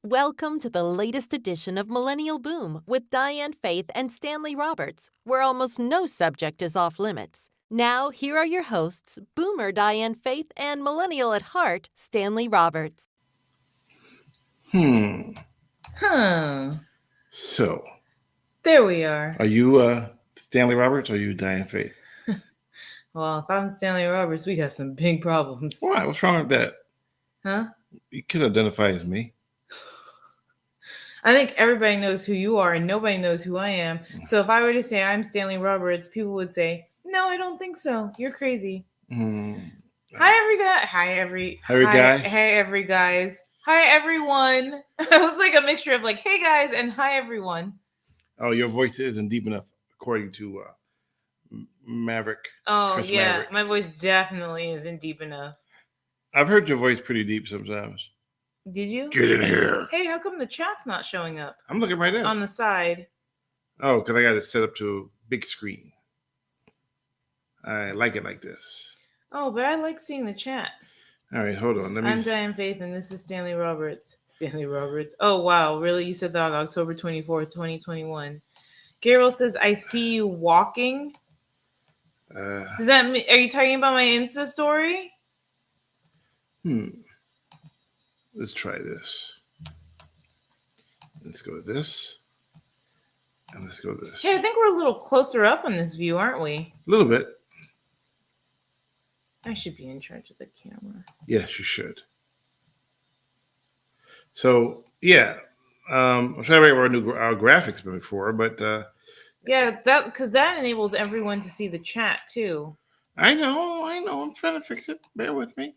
Welcome to the latest edition of Millennial Boom with Diane Faith and Stanley Roberts, where almost no subject is off limits. Now, here are your hosts, Boomer Diane Faith and Millennial at heart, Stanley Roberts. So, There we are. are you Stanley Roberts or are you Diane Faith? Well, if I'm Stanley Roberts, we got some big problems. Why? What's wrong with that? Huh? You could identify as me. I think everybody knows who you are and nobody knows who I am. So if I were to say I'm Stanley Roberts, people would say, no, I don't think so. You're crazy. Hi, every guy. Hi, every guys. Hey, every guys. Hi, everyone. It was like a mixture of like, hey, guys, and hi, everyone. Oh, your voice isn't deep enough, according to Maverick. Oh, Chris yeah. Maverick. My voice definitely isn't deep enough. I've heard your voice pretty deep sometimes. Did you? Get in here. Hey, how come the chat's not showing up? I'm looking right now. On the side. Oh, because I got it set up to big screen. I like it like this. Oh, but I like seeing the chat. All right, hold on. I'm Diane Faith, and this is Stanley Roberts. Stanley Roberts. Oh, wow. Really? You said that on October 24th, 2021. Gabriel says, I see you walking. Does that mean, are you talking about my Insta story? Let's try this. Let's go with this. And let's go with this. Hey, I think we're a little closer up on this view, aren't we? A little bit. I should be in charge of the camera. Yes, you should. So, yeah. I'm trying to remember what our graphics before, but... yeah, that because that enables everyone to see the chat, too. I know. I'm trying to fix it. Bear with me.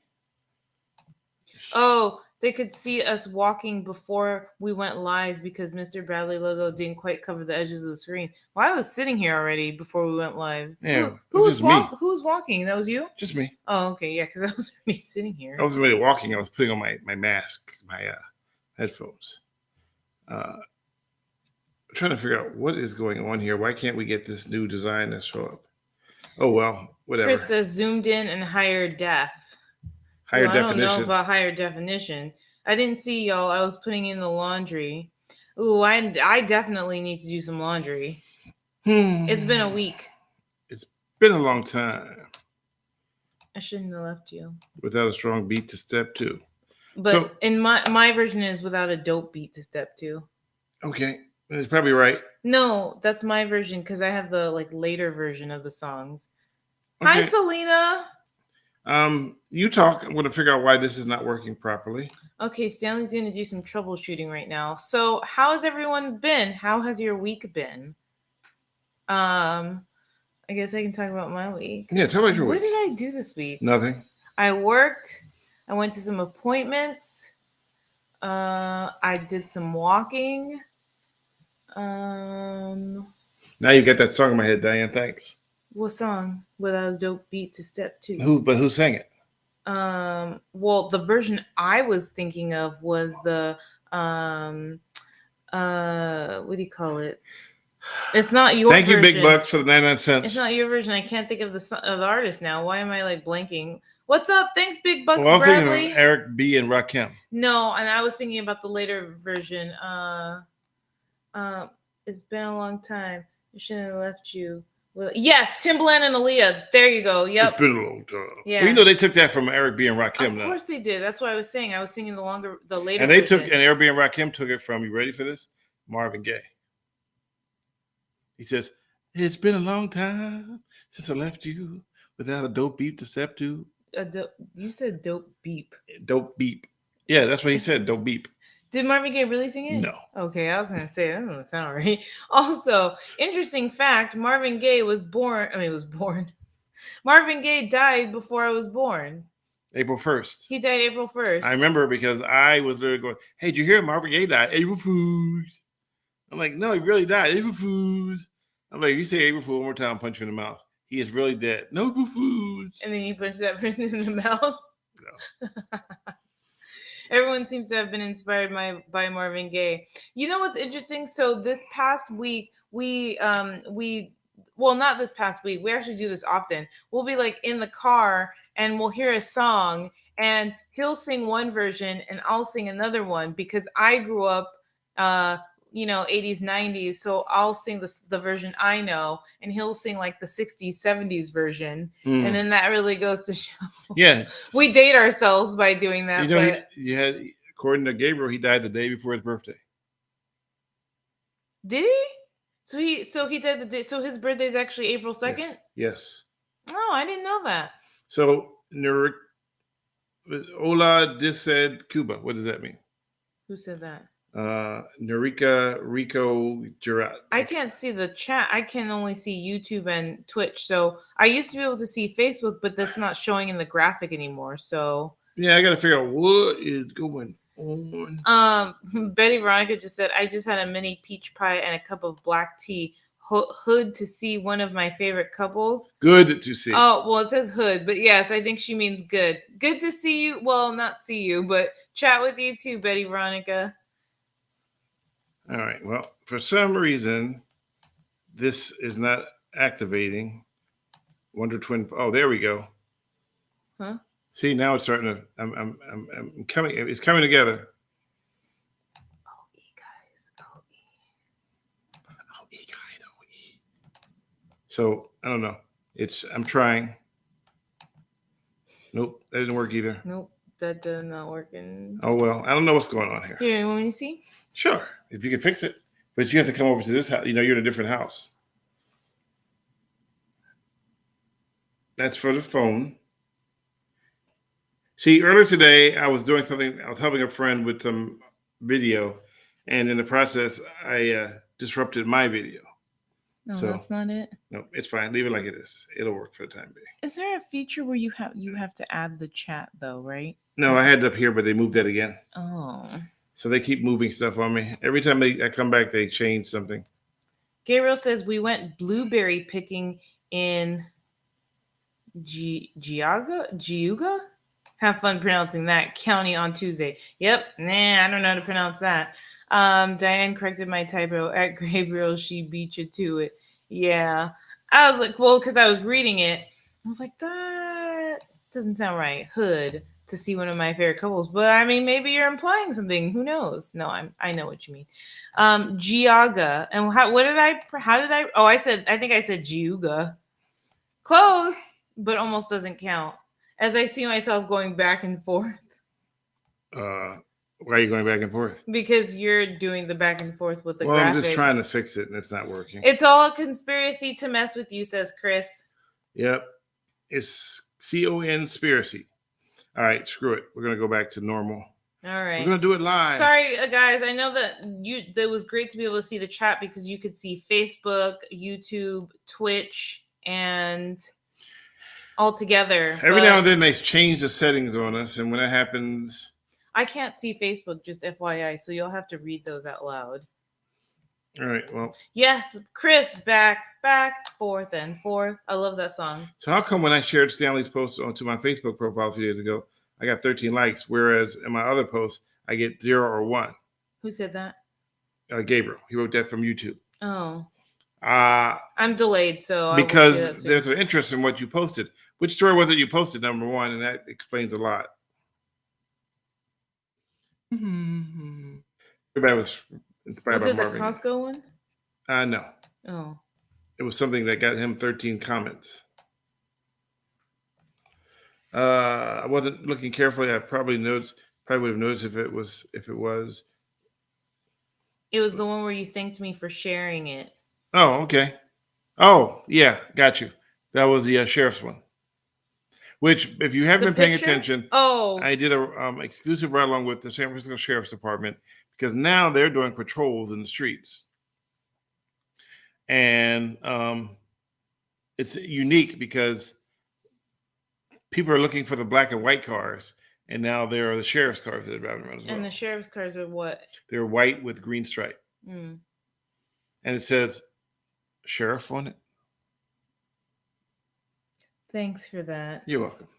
Oh, they could see us walking before we went live because Mr. Bradley logo didn't quite cover the edges of the screen. Well, I was sitting here already before we went live. Yeah, who was me. Who was walking? That was you? Just me. Oh, okay. Yeah, because I was already sitting here. I wasn't really walking. I was putting on my mask, my headphones. I'm trying to figure out what is going on here. Why can't we get this new design to show up? Oh, well, whatever. Chris says zoomed in and higher def. Higher definition. I don't know about higher definition. I didn't see y'all. I was putting in the laundry. Ooh, I definitely need to do some laundry. It's been a week. It's been a long time. I shouldn't have left you. Without a strong beat to step to. But in my version is without a dope beat to step to. Okay. It's probably right. No, that's my version because I have the later version of the songs. Okay. Hi, Selena. You talk. I'm going to figure out why this is not working properly. Okay, Stanley's going to do some troubleshooting right now. So, how has everyone been? How has your week been? I guess I can talk about my week. Yeah, tell me about your week. What did I do this week? Nothing. I worked. I went to some appointments. I did some walking. Now you got that song in my head, Diane. Thanks. What song? Without a dope beat to step to. Who sang it? Well, the version I was thinking of was the what do you call it? It's not your Thank version. You, Big Bucks, for the 99 cents. It's not your version. I can't think of the artist now. Why am I blanking? What's up? Thanks, Big Bucks, well, Bradley. I'm thinking of Eric B. and Rakim. No, and I was thinking about the later version. It's been a long time. I shouldn't have left you. Well, yes, Timbaland and Aaliyah. There you go. Yep. It's been a long time. Yeah. Well, you know they took that from Eric B. and Rakim. Of course they did. That's what I was saying. I was singing the later. And they and Eric B. and Rakim took it from. You ready for this? Marvin Gaye. He says, "It's been a long time since I left you without a dope beep to step to." You said dope beep. Dope beep. Yeah, that's what he said. Dope beep. Did Marvin Gaye really sing it? No. Okay, I was going to say, that doesn't sound right. Also, interesting fact, Marvin Gaye was born. Marvin Gaye died before I was born. April 1st. He died April 1st. I remember because I was literally going, hey, did you hear Marvin Gaye died? April Fools. I'm like, no, he really died. April Fools. I'm like, if you say April Fool one more time, I'll punch you in the mouth. He is really dead. No April Fools. And then you punch that person in the mouth? No. Everyone seems to have been inspired by Marvin Gaye. You know what's interesting? So this past week, we well, not this past week. We actually do this often. We'll be like in the car and we'll hear a song and he'll sing one version and I'll sing another one because I grew up, 80s, 90s. So I'll sing the version I know and he'll sing like the 60s, 70s version. And then that really goes to show. Yeah. We date ourselves by doing that. But according to Gabriel, he died the day before his birthday. Did he? So he did the day. So his birthday is actually April 2nd? Yes. Oh, I didn't know that. So Hola said Cuba. What does that mean? Who said that? Norica Rico Gerard. I can't see the chat. I can only see YouTube and Twitch. So I used to be able to see Facebook, but that's not showing in the graphic anymore. So yeah, I got to figure out what is going on. Betty Veronica just said, I just had a mini peach pie and a cup of black tea. Hood to see one of my favorite couples. Good to see. Oh, well, it says hood, but yes, I think she means good. Good to see you. Well, not see you, but chat with you too, Betty Veronica. All right. Well, for some reason, this is not activating. Wonder Twin. Oh, there we go. Huh? See, now it's starting to. I'm coming. It's coming together. Oh, guys. Oh, guys. So I don't know. I'm trying. Nope, that didn't work either. Nope, that did not working. Oh well, I don't know what's going on here. Here, you want me to see? Sure, if you can fix it, but you have to come over to this house. You're in a different house. That's for the phone. See, earlier today, I was doing something. I was helping a friend with some video, and in the process, I disrupted my video. No, so that's not it. No, it's fine. Leave it like it is. It'll work for the time being. Is there a feature where you have to add the chat though, right? No, I had it up here, but they moved that again. Oh. So they keep moving stuff on me. Every time I come back, they change something. Gabriel says we went blueberry picking in Giuga? Have fun pronouncing that county on Tuesday. Yep. I don't know how to pronounce that. Diane corrected my typo at Gabriel. She beat you to it. Yeah. I was like, well, because I was reading it. I was like, that doesn't sound right. Hood to see one of my favorite couples. But I mean, maybe you're implying something. Who knows? No, I know what you mean. Giaga. And how did I, I think I said Giuga. Close, but almost doesn't count. As I see myself going back and forth. Why are you going back and forth? Because you're doing the back and forth with the graphic. I'm just trying to fix it and it's not working. It's all a conspiracy to mess with you, says Chris. Yep. It's conspiracy. All right, screw it. We're going to go back to normal. All right. We're going to do it live. Sorry, guys. I know that that was great to be able to see the chat because you could see Facebook, YouTube, Twitch, and all together. Every now and then they change the settings on us, and when that happens... I can't see Facebook, just FYI, so you'll have to read those out loud. All right, well. Yes, Chris, back, forth, and forth. I love that song. So how come when I shared Stanley's post onto my Facebook profile a few days ago, I got 13 likes, whereas in my other posts, I get 0 or 1? Who said that? Gabriel. He wrote that from YouTube. Oh. I'm delayed, so because there's an interest in what you posted. Which story was it you posted, number one, and that explains a lot. Everybody was inspired by it Marvin. The Costco one? No. Oh. It was something that got him 13 comments. I wasn't looking carefully. I probably would have noticed if it was. It was the one where you thanked me for sharing it. Oh, okay. Oh, yeah, got you. That was the sheriff's one. Which, if you haven't been paying attention, I did a exclusive ride along with the San Francisco Sheriff's Department because now they're doing patrols in the streets, and it's unique because people are looking for the black and white cars, and now there are the sheriff's cars that are driving around as well. And the sheriff's cars are what? They're white with green stripe, and it says "Sheriff" on it. Thanks for that. You're welcome.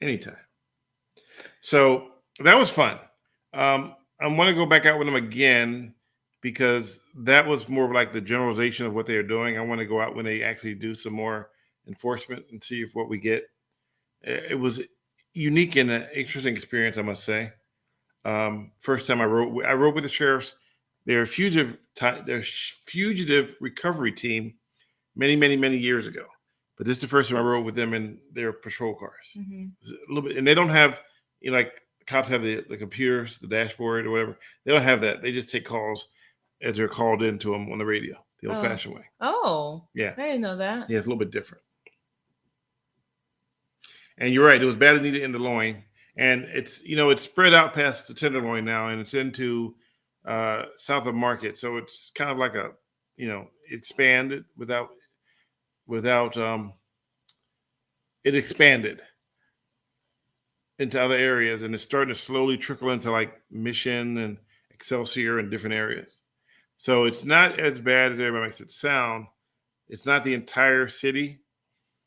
Anytime. So that was fun. I want to go back out with them again. because that was more of like the generalization of what they are doing. I want to go out when they actually do some more enforcement and see if what we get. It was unique and an interesting experience, I must say. First time I rode with the sheriffs. They're a fugitive recovery team many years ago. But this is the first time I rode with them in their patrol cars. Mm-hmm. A little bit, and they don't have, like cops have the computers, the dashboard or whatever. They don't have that. They just take calls as they're called into them on the radio, the old-fashioned way. Oh, yeah, I didn't know that. Yeah, it's a little bit different. And you're right; it was badly needed in the loin, and it's it's spread out past the tenderloin now, and it's into south of Market, so it's kind of like a expanded without it expanded into other areas, and it's starting to slowly trickle into like Mission and Excelsior and different areas. So it's not as bad as everybody makes it sound. It's not the entire city.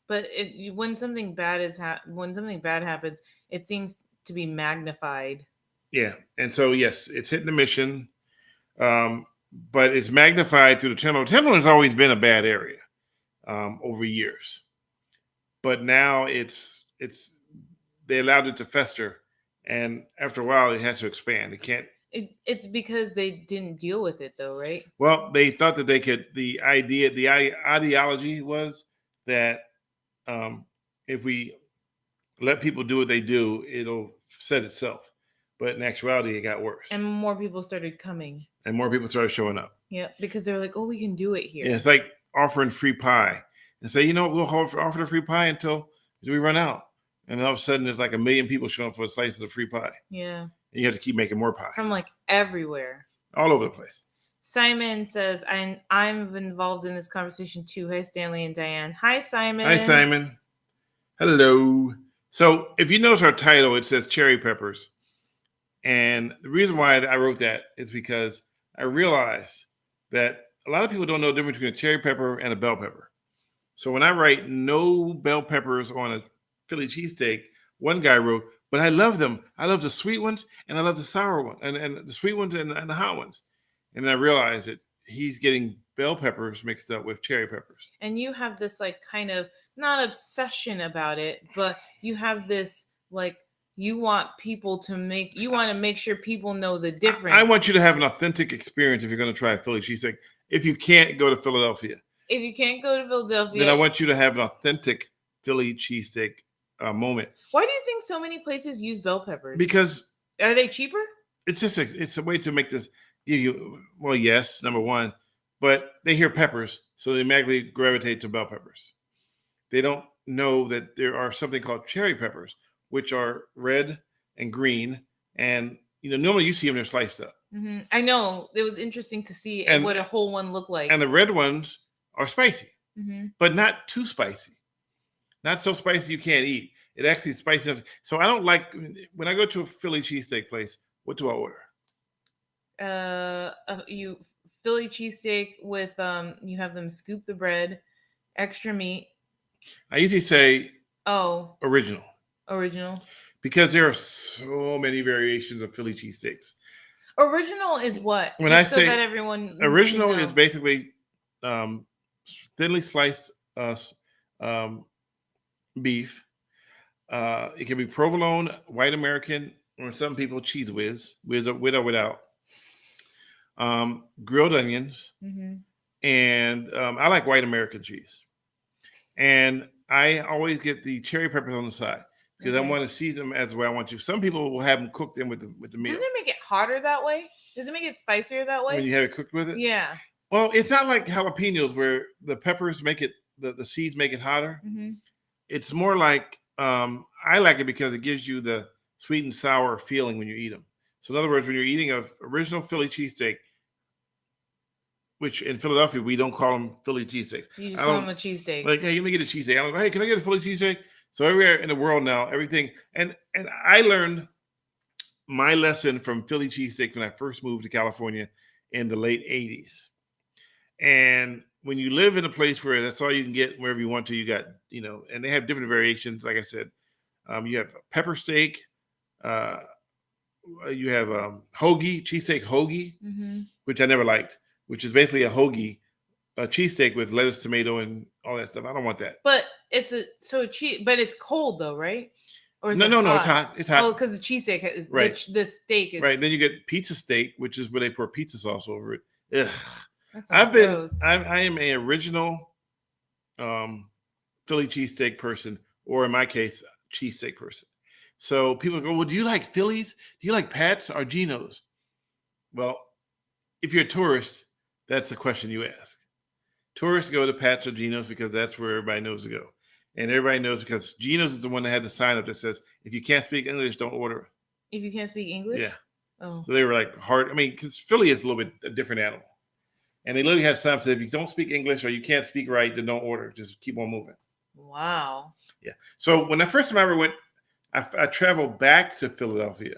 But when something bad happens, it seems to be magnified. Yeah, and so yes, it's hitting the Mission, but it's magnified through the Tenderloin. Tenderloin has always been a bad area over years, but now it's they allowed it to fester, and after a while, it has to expand. It can't. It's because they didn't deal with it, though, right? Well, they thought that they could. The ideology was that if we let people do what they do, it'll set itself. But in actuality, it got worse. And more people started coming. And more people started showing up. Yeah, because they were like, "Oh, we can do it here." Yeah, it's like offering free pie and say, we'll offer the free pie until we run out. And then all of a sudden, there's like 1 million people showing up for slices of free pie. Yeah. And you have to keep making more pie. From like everywhere. All over the place. Simon says, I'm involved in this conversation too. Hi, Stanley and Diane. Hi, Simon. Hi, Simon. Hello. So if you notice our title, it says cherry peppers. And the reason why I wrote that is because I realized that a lot of people don't know the difference between a cherry pepper and a bell pepper. So when I write no bell peppers on a Philly cheesesteak, one guy wrote, but I love them. I love the sweet ones and I love the sour ones and the sweet ones and the hot ones. And then I realized that he's getting bell peppers mixed up with cherry peppers. And you have this like kind of not obsession about it, but you have this like you want to make sure people know the difference. I want you to have an authentic experience if you're going to try a Philly cheesesteak. If you can't go to Philadelphia. If you can't go to Philadelphia. Then I want you to have an authentic Philly cheesesteak moment. Why do you think so many places use bell peppers? Because are they cheaper? It's just it's a way to make this give you, well, yes, number one, but they hear peppers, so they automatically gravitate to bell peppers. They don't know that there are something called cherry peppers, which are red and green, and normally you see them, they're sliced up. Mm-hmm. I know, it was interesting to see what a whole one looked like. And the red ones are spicy, mm-hmm. but not too spicy. Not so spicy you can't eat. It actually is spicy enough. So I don't like, when I go to a Philly cheesesteak place, what do I order? You Philly cheesesteak with you have them scoop the bread, extra meat. I usually say original. Because there are so many variations of Philly cheesesteaks. Original is what? When I say so that everyone original is basically thinly sliced beef. It can be provolone, white American, or some people cheese whiz with or without. Grilled onions, mm-hmm. and I like white American cheese. And I always get the cherry peppers on the side because I want to season them as well I want to. Some people will have them cooked in with the meal. Doesn't it make it hotter that way? Does it make it spicier that way? When you have it cooked with it? Yeah. Well, it's not like jalapenos where the peppers make it, the seeds make it hotter. Mm-hmm. It's more like, I like it because it gives you the sweet and sour feeling when you eat them. So in other words, when you're eating an original Philly cheesesteak, which in Philadelphia, we don't call them Philly cheesesteaks. You just call them a cheesesteak. Like, hey, let me get a cheesesteak. I'm like, hey, can I get a Philly cheesesteak? So everywhere in the world now, everything. And I learned my lesson from Philly cheesesteak when I first moved to California in the late 80s. And when you live in a place where that's all you can get wherever you want to, you got, and they have different variations. Like I said, you have pepper steak, you have hoagie, cheesesteak hoagie, which I never liked, which is basically a hoagie, a cheesesteak with lettuce, tomato, and all that stuff. I don't want that. But it's but it's cold though, right? Or is No, it no, hot? no, it's hot. It's hot. Oh, because the cheesesteak is Right. the steak is right. Then you get pizza steak, which is where they pour pizza sauce over it. Ugh. That sounds gross. I am a original Philly cheesesteak person, or in my case, cheesesteak person. So people go, well, do you like Phillies? Do you like Pats or Geno's? Well, if you're a tourist, that's the question you ask. Tourists go to Pats or Geno's because that's where everybody knows to go. And everybody knows because Geno's is the one that had the sign up that says, if you can't speak English, don't order. If you can't speak English? Yeah. Oh. So they were like hard. I mean, because Philly is a little bit a different animal. And they literally have signs that said, if you don't speak English or you can't speak right, then don't order. Just keep on moving. Wow. Yeah. So when the first time I ever went, I traveled back to Philadelphia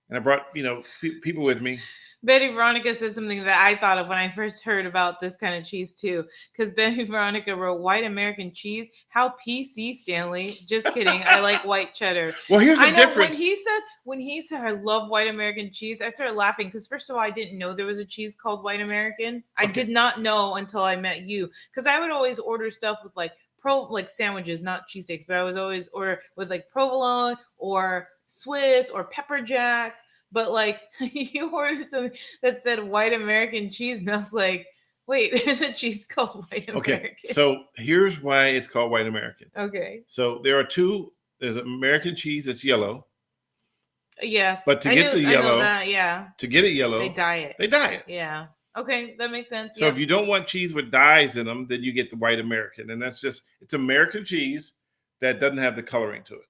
and I brought, people with me. Betty Veronica said something that I thought of when I first heard about this kind of cheese too. Because Betty Veronica wrote white American cheese. How PC, Stanley. Just kidding. I like white cheddar. Well, here's the difference. When he said I love white American cheese, I started laughing because first of all, I didn't know there was a cheese called white American. I did not know until I met you. Because I would always order stuff with like sandwiches, not cheesesteaks, but I was always order with like provolone or Swiss or pepper jack. But like you ordered something that said white American cheese, and I was like, wait, there's a cheese called white American. Okay, so here's why it's called white American. Okay. So there are two. There's American cheese that's yellow. Yes. But to get the yellow, to get it yellow, they dye it. They dye it. Yeah. Okay, that makes sense. So if you don't want cheese with dyes in them, then you get the white American, and it's American cheese that doesn't have the coloring to it.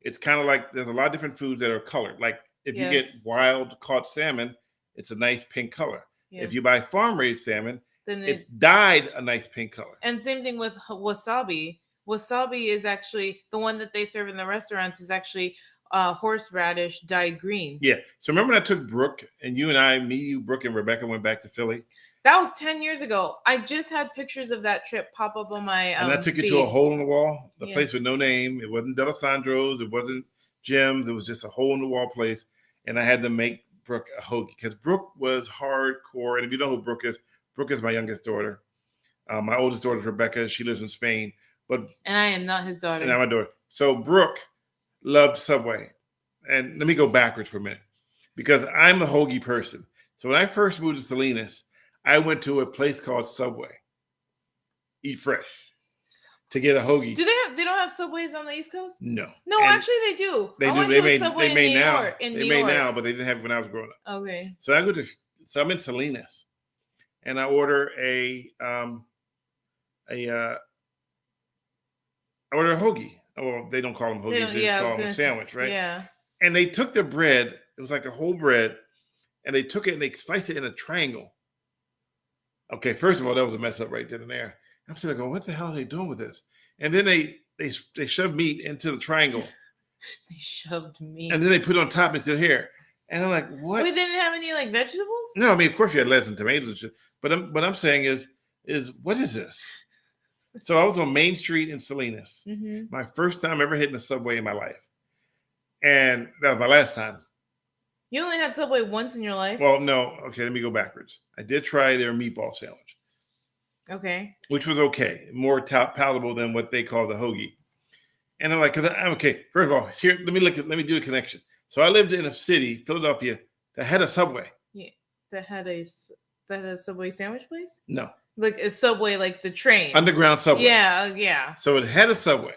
It's kind of like there's a lot of different foods that are colored. Like if you get wild caught salmon, it's a nice pink color. Yeah. If you buy farm raised salmon, then it's dyed a nice pink color. And same thing with wasabi. Wasabi is actually the one that they serve in the restaurants is actually horseradish dyed green. Yeah. So remember when I took Brooke and you, Brooke, and Rebecca went back to Philly? That was 10 years ago. I just had pictures of that trip pop up on my and I took you to a hole in the wall, the place with no name. It wasn't D'Alessandro's. It wasn't Jim's. It was just a hole in the wall place. And I had to make Brooke a hoagie because Brooke was hardcore. And if you know who Brooke is my youngest daughter. My oldest daughter is Rebecca. She lives in Spain. And I am not his daughter. And I'm my daughter. So Brooke loved Subway. And let me go backwards for a minute because I'm a hoagie person. So when I first moved to Salinas, I went to a place called Subway, Eat Fresh, to get a hoagie. Do they don't have Subways on the East Coast? No. No, actually they do. They do. They may now, but they didn't have it when I was growing up. Okay. So I'm in Salinas, and I order I order a hoagie. Well, they don't call them hoagies. They just call them a sandwich, right? Yeah. And they took the bread. It was like a whole bread, and they took it and they sliced it in a triangle. Okay, first of all, that was a mess up right then and there. I'm sitting there going, what the hell are they doing with this? And then they shoved meat into the triangle. They shoved meat. And then they put it on top and said, here. And I'm like, what? We didn't have any like vegetables? No, I mean, of course you had lettuce and tomatoes and shit. But what I'm saying is what is this? So I was on Main Street in Salinas. Mm-hmm. My first time ever hitting a Subway in my life. And that was my last time. You only had Subway once in your life? Well, no. Okay, let me go backwards. I did try their meatball sandwich. Okay. Which was okay. More palatable than what they call the hoagie. And I'm like, okay, first of all, here, let me do a connection. So I lived in a city, Philadelphia, that had a Subway. Yeah. That had a Subway sandwich place? No. Like a Subway, like the train. Underground Subway. Yeah. So it had a Subway.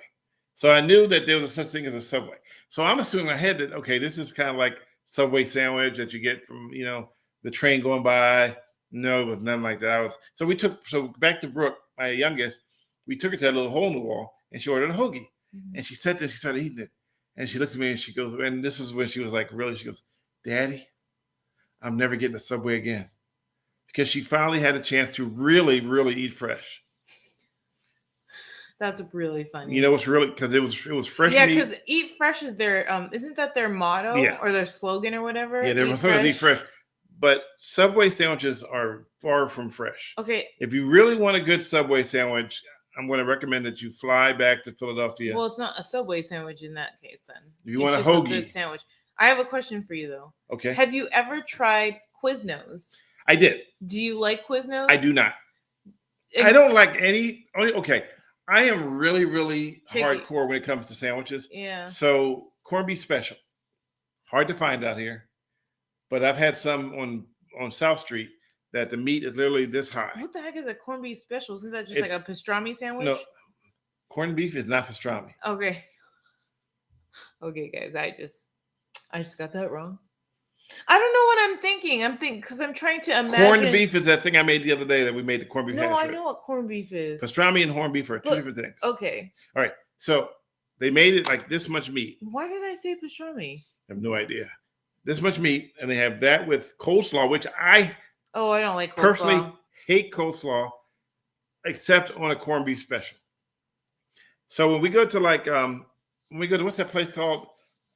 So I knew that there was a such thing as a Subway. So I'm assuming in my head that, okay, this is kind of like Subway sandwich that you get from, the train going by. No, it was nothing like that. So back to Brooke, my youngest, we took her to that little hole in the wall and she ordered a hoagie. Mm-hmm. And she sat there, she started eating it. And she looks at me and she goes, and this is when she was like, really, she goes, Daddy, I'm never getting a Subway again. Because she finally had a chance to really, really eat fresh. That's really funny. You know what's really, because it was fresh meat. Yeah, because Eat Fresh is their, isn't that their motto or their slogan or whatever? Yeah, they're supposed to eat fresh. But Subway sandwiches are far from fresh. Okay. If you really want a good Subway sandwich, I'm going to recommend that you fly back to Philadelphia. Well, it's not a Subway sandwich in that case then. If you want a hoagie. Good sandwich. I have a question for you though. Okay. Have you ever tried Quiznos? I did. Do you like Quiznos? I do not. I don't like any. Okay. I am really, really Picky. hardcore when it comes to sandwiches. Yeah. So corned beef special. Hard to find out here. But I've had some on South Street that the meat is literally this high. What the heck is a corned beef special? Isn't that just like a pastrami sandwich? No. Corned beef is not pastrami. Okay. Okay, guys. I just got that wrong. I don't know what I'm thinking. Because I'm trying to imagine. Corned beef is that thing I made the other day that we made the corned beef. No, I know what corned beef is. Pastrami and corned beef are two different things. Okay. All right. So they made it like this much meat. Why did I say pastrami? I have no idea. This much meat, and they have that with coleslaw, which I don't like coleslaw. Personally hate coleslaw, except on a corned beef special. So when we go to what's that place called?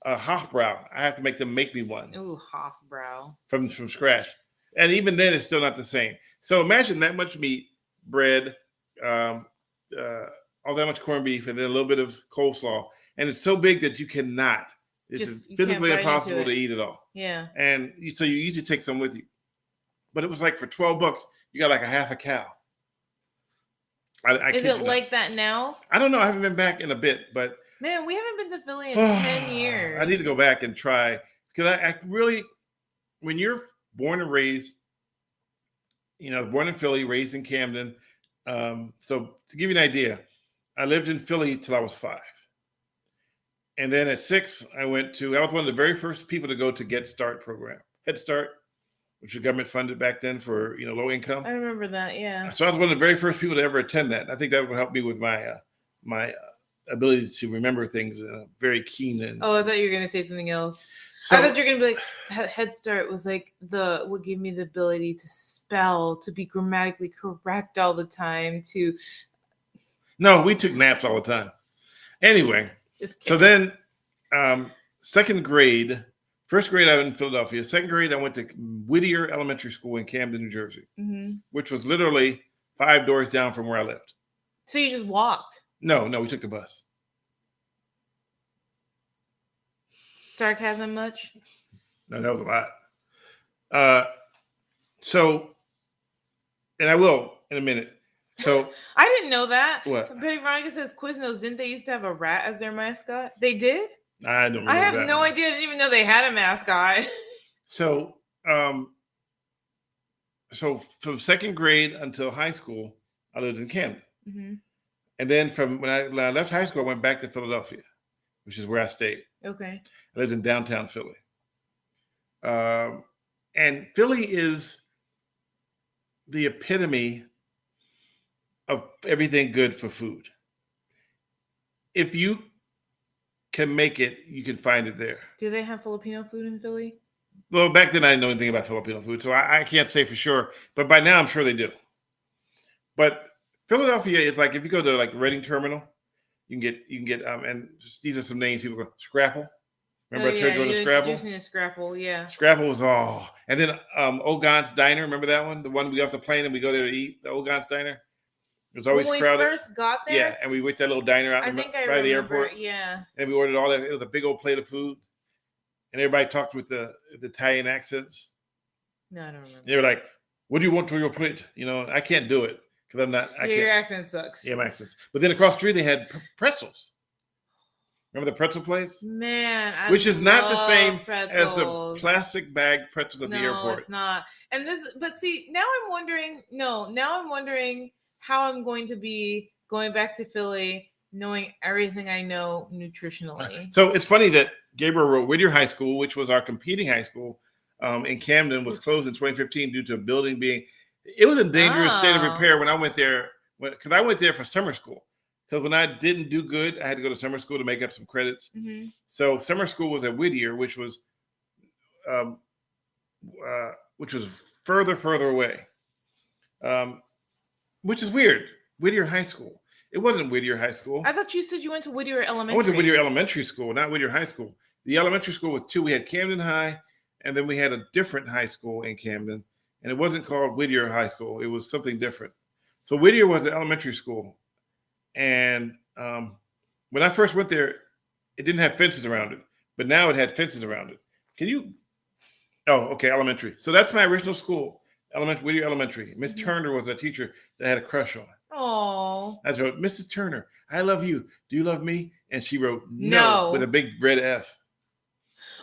Hofbrau. I have to make them make me one. Ooh, Hofbrau. From scratch. And even then, it's still not the same. So imagine that much meat, bread, all that much corned beef, and then a little bit of coleslaw. And it's so big that you cannot. It's physically impossible to eat it all. Yeah. And so you usually take some with you. But it was like for $12, you got like a half a cow. Is it like that now? I don't know. I haven't been back in a bit, but man, we haven't been to Philly in 10 years. I need to go back and try because I really, when you're born and raised, born in Philly, raised in Camden. So to give you an idea, I lived in Philly till I was 5. And then at 6, I was one of the very first people to go to Head Start, which was government funded back then for, low income. I remember that. Yeah. So I was one of the very first people to ever attend that. I think that would help me with my, my ability to remember things very keen. I thought you were going to say something else. So, I thought you were going to be like, Head Start was like what gave me the ability to spell, to be grammatically correct all the time, No, we took naps all the time. Anyway, so then first grade I was in Philadelphia. Second grade I went to Whittier Elementary School in Camden, New Jersey, which was literally 5 doors down from where I lived. So you just walked? No, we took the bus. Sarcasm much? No, that was a lot. And I will in a minute. So I didn't know that. What? Betty Veronica says Quiznos, didn't they used to have a rat as their mascot? They did? I don't remember. I have no idea. I didn't even know they had a mascot. So from second grade until high school, I lived in Camden. Mm-hmm. And then from when I left high school, I went back to Philadelphia, which is where I stayed. Okay. I lived in downtown Philly. And Philly is the epitome of everything good for food. If you can make it, you can find it there. Do they have Filipino food in Philly? Well, back then I didn't know anything about Filipino food, so I can't say for sure. But by now I'm sure they do. But Philadelphia is like, if you go to like Reading Terminal, you can get and just, these are some names people go Scrapple. Remember I told you the Scrapple? Introduced me to Scrapple, yeah. Scrapple was and then Ogon's Diner. Remember that one? The one we got off the plane and we go there to eat. The Ogon's Diner. It was always crowded. When we first got there? Yeah, and we went to that little diner out by the airport. Yeah. And we ordered all that. It was a big old plate of food. And everybody talked with the Italian accents. No, I don't remember. They were like, "What do you want to your plate?" I can't do it because I'm not. Your accent sucks. Yeah, my accents. But then across the street, they had pretzels. Remember the pretzel place? Man, which is not the same pretzels. as the plastic bag pretzels at the airport. No, it's not. And but see, now I'm wondering how I'm going to be going back to Philly, knowing everything I know nutritionally. So it's funny that Gabriel wrote Whittier High School, which was our competing high school in Camden, was closed in 2015 due to a building it was in dangerous state of repair when I went there, because I went there for summer school. Because when I didn't do good, I had to go to summer school to make up some credits. Mm-hmm. So summer school was at Whittier, which was further away. Which is weird. Whittier High School. It wasn't Whittier High School. I thought you said you went to Whittier Elementary. I went to Whittier Elementary School, not Whittier High School. The elementary school was 2. We had Camden High, and then we had a different high school in Camden, and it wasn't called Whittier High School. It was something different. So Whittier was an elementary school, and when I first went there, it didn't have fences around it, but now it had fences around it. Can you? Oh, okay, elementary. So that's my original school. Elementary, Whittier Elementary. Miss Turner was a teacher that I had a crush on. Oh. I wrote, Mrs. Turner, I love you. Do you love me? And she wrote No. with a big red F.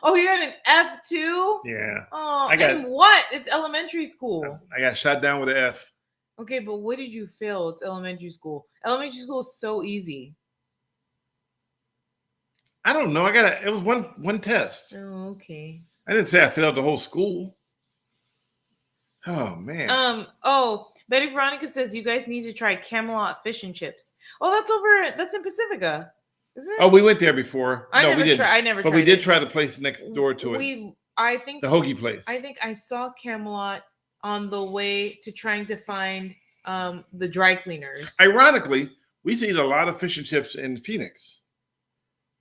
Oh, you got an F too? Yeah. Oh, and what? It's elementary school. I got shot down with an F. Okay, but what did you fail? It's elementary school. Elementary school is so easy. I don't know. It was one test. Oh, okay. I didn't say I failed the whole school. Oh man. Betty Veronica says you guys need to try Camelot fish and chips. Oh, that's in Pacifica, isn't it? Oh, we went there before. I never tried. But we did try the place next door to it. I think the hoagie place. I think I saw Camelot on the way to trying to find the dry cleaners. Ironically, we used to eat a lot of fish and chips in Phoenix.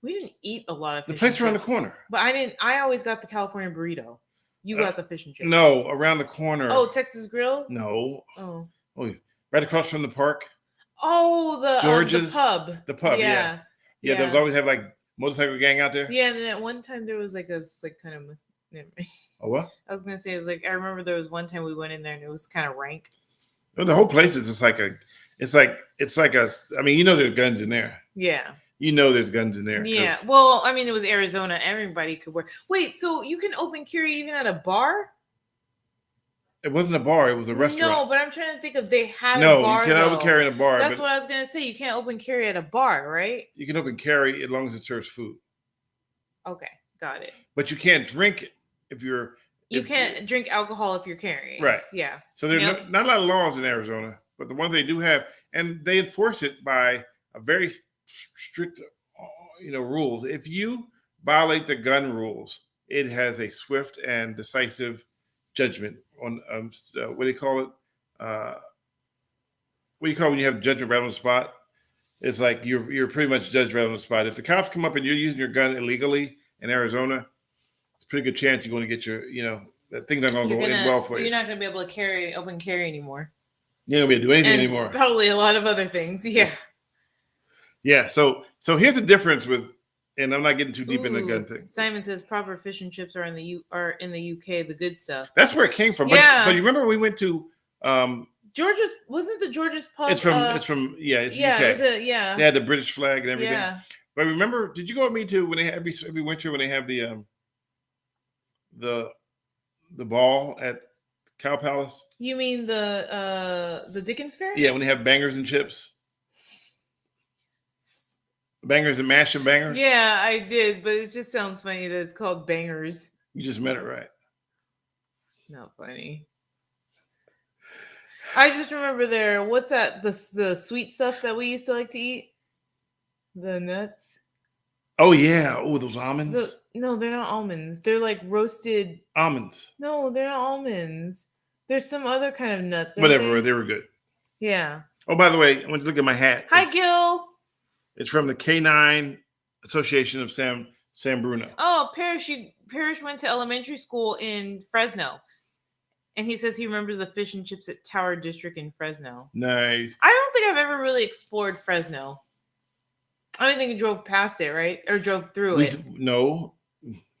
We didn't eat a lot of fish the place and around chips, the corner. But I didn't. I always got the California burrito. You got the fish and chips. No, around the corner. Oh, Texas Grill? No. Oh, right across from the park. Oh, the pub. The pub, yeah. Yeah, those always have like motorcycle gang out there. Yeah, and then at one time there was like a kind of oh what? I was gonna say it's like I remember there was one time we went in there and it was kind of rank. Well, the whole place is just like it's like a. I mean, there's guns in there. Yeah. There's guns in there. Yeah. Well, I mean, it was Arizona. Everybody could wear. Wait, so you can open carry even at a bar? It wasn't a bar. It was a restaurant. No, but I'm trying to think of they had a bar. No, you can't open carry in a bar. That's what I was going to say. You can't open carry at a bar, right? You can open carry as long as it serves food. Okay. Got it. But you can't drink if you're... You can't drink alcohol if you're carrying. Right. Yeah. So there's not a lot of laws in Arizona, but the ones they do have, and they enforce it by a very strict, rules. If you violate the gun rules, it has a swift and decisive judgment on what do you call it? What do you call it when you have judgment right on the spot? It's like you're pretty much judged right on the spot. If the cops come up and you're using your gun illegally in Arizona, it's a pretty good chance you're going to get that things aren't going to go in well for you. You're not going to be able to open carry anymore. You don't be able to do anything anymore. Probably a lot of other things. Yeah. Yeah. So here's the difference with, and I'm not getting too deep in the gun thing. Simon says proper fish and chips are in the UK, the good stuff. That's where it came from. Yeah. But you remember we went to George's, wasn't the George's pub? It's from UK. They had the British flag and everything. Yeah. But remember, did you go with me too when they have every winter when they have the ball at Cow Palace? You mean the Dickens Fair? Yeah, when they have bangers and chips. Bangers and mash and bangers? Yeah, I did, but it just sounds funny that it's called bangers. You just meant it right. Not funny. I just remember what's that? The sweet stuff that we used to like to eat? The nuts? Oh, yeah. Oh, those almonds? No, they're not almonds. They're like roasted. Almonds. No, they're not almonds. There's some other kind of nuts. Whatever. They were good. Yeah. Oh, by the way, I want to look at my hat. Hi, Gil. It's from the K9 Association of San Bruno. Oh, Parrish went to elementary school in Fresno. And he says he remembers the fish and chips at Tower District in Fresno. Nice. I don't think I've ever really explored Fresno. I don't think we drove past it, right? Or drove through it. No.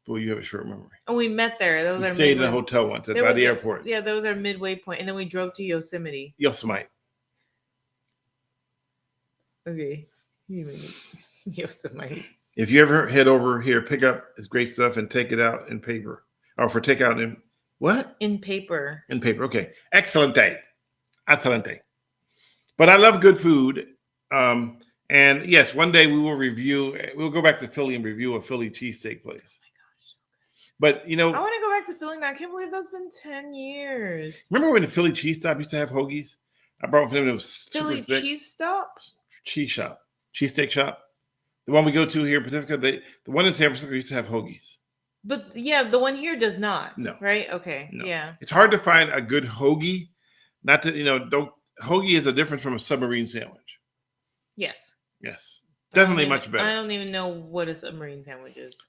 Well, you have a short memory. And we met there. We stayed in a hotel once by the airport. Yeah, that was our midway point. And then we drove to Yosemite. Okay. Yosemite. If you ever head over here, pick up this great stuff and take it out in paper. Or for takeout in what? In paper. In paper. Okay. Excelente. But I love good food. And yes, one day we'll go back to Philly and review a Philly cheesesteak place. Oh my gosh. But I want to go back to Philly now. I can't believe that's been 10 years. Remember when the Philly cheese stop used to have hoagies? I brought them. It was Philly cheese stop? Cheesesteak shop. The one we go to here in Pacifica, the one in San Francisco used to have hoagies. But yeah, the one here does not. No. Right? Okay. No. Yeah. It's hard to find a good hoagie. Not that, hoagie is a difference from a submarine sandwich. Yes. Yes. Definitely much better. I don't even know what a submarine sandwich is.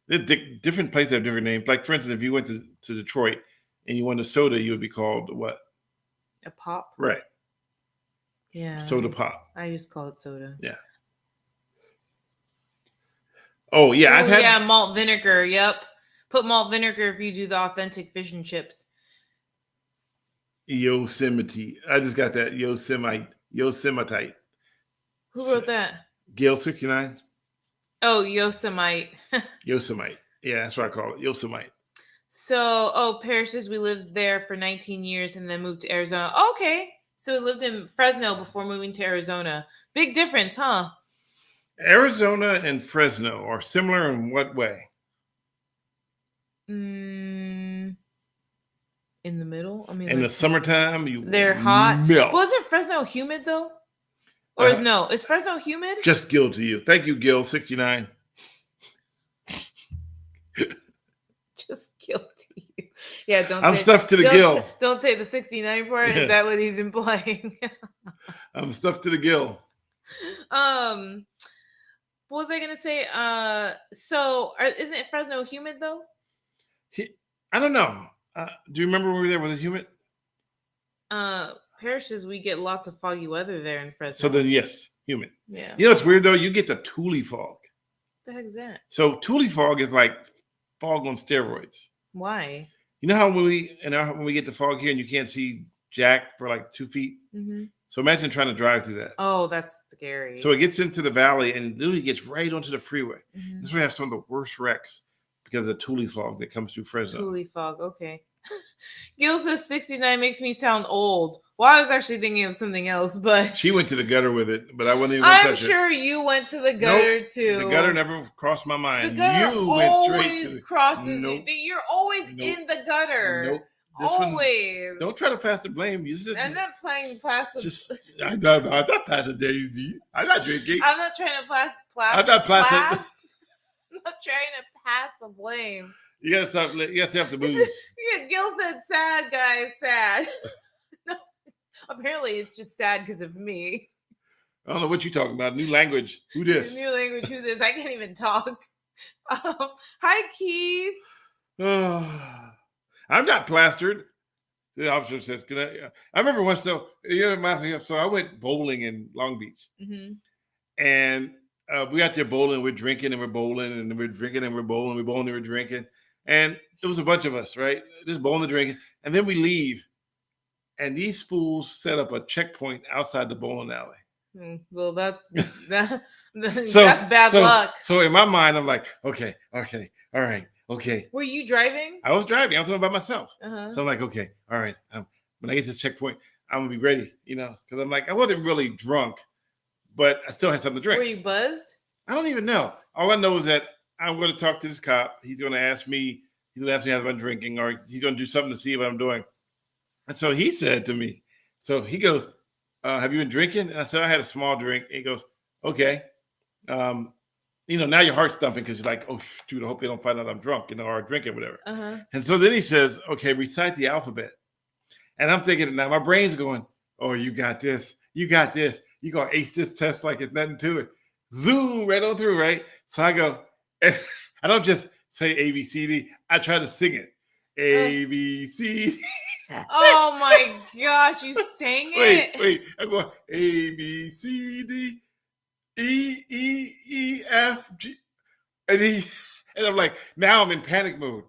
Different places have different names. Like, for instance, if you went to Detroit and you wanted a soda, you would be called what? A pop? Right. Yeah. Soda pop. I just call it soda. Yeah. Oh, yeah. Malt vinegar. Yep. Put malt vinegar if you do the authentic fish and chips. Yosemite. I just got that. Yosemite. Who wrote that? Gil 69. Oh, Yosemite. Yosemite. Yeah, that's what I call it. Yosemite. So, Parrish says we lived there for 19 years and then moved to Arizona. Okay. So we lived in Fresno before moving to Arizona. Big difference, huh? Arizona and Fresno are similar in what way? In the middle? I mean, in the summertime, they're hot. Melt. Wasn't Fresno humid though? Or is Fresno humid? Just Gil to you. Thank you, Gil 69. Just guilty. Yeah, I'm stuffed to the gill. Don't say the 69 part. Is that what he's implying? I'm stuffed to the gill. What was I gonna say? Isn't Fresno humid though? I don't know. Do you remember when we were there? Was it humid? Parrish says we get lots of foggy weather there in Fresno. So then, yes, humid. Yeah. You know what's weird though? You get the Thule fog. What the heck is that? So Thule fog is like fog on steroids. Why? You know how when we get the fog here and you can't see Jack for like 2 feet? Mm-hmm. So imagine trying to drive through that. Oh, that's scary. So it gets into the valley and literally gets right onto the freeway. Mm-hmm. That's why we have some of the worst wrecks because of the Thule fog that comes through Fresno. Thule fog, okay. Gil says 69 makes me sound old. Well, I was actually thinking of something else, but she went to the gutter with it, but I wasn't even gonna touch it. I'm sure you went to the gutter too. The gutter never crossed my mind. The gutter you went always straight to crosses nope. You're always in the gutter. Nope. Always. Don't try to pass the blame. You just, I'm not playing plastic. I'm not passing days. I'm not drinking. I'm not trying to I'm not plastic. I'm not trying to pass the blame. You gotta stop. You gotta stop the booze. Yeah, Gil said, "Sad guys, sad." No, apparently, it's just sad because of me. I don't know what you're talking about. New language. Who this? New language. Who this? I can't even talk. Hi, Keith. I'm not plastered. The officer says, "Can I remember once though. So I went bowling in Long Beach, mm-hmm. and we got there bowling. We're drinking and we're bowling, and we're drinking and we're bowling. We're bowling and we're drinking, and it was a bunch of us, right? Just bowling and drinking, and then we leave, and these fools set up a checkpoint outside the bowling alley. Well, that's bad luck. So in my mind, I'm like, okay, all right. Okay. Were you driving? I was driving. I was doing it by myself. Uh-huh. So I'm like, okay, all right. When I get to this checkpoint, I'm gonna be ready, because I'm like, I wasn't really drunk, but I still had something to drink. Were you buzzed? I don't even know. All I know is that I'm going to talk to this cop. He's going to ask me how I'm drinking, or he's going to do something to see what I'm doing. And so he said to me, so he goes, have you been drinking? And I said, I had a small drink. And he goes, okay. Now your heart's thumping because you're like, oh, shoot, I hope they don't find out I'm drunk, or drinking, whatever. Uh-huh. And so then he says, okay, recite the alphabet. And I'm thinking, now my brain's going, oh, you got this. You got this. You're going to ace this test like it's nothing to it. Zoom right on through, right? So I go, and I don't just say A, B, C, D. I try to sing it. A, B, C. Oh, my gosh. You sang it? Wait. I go, A, B, C, D. E, F, G, and I'm like, now I'm in panic mode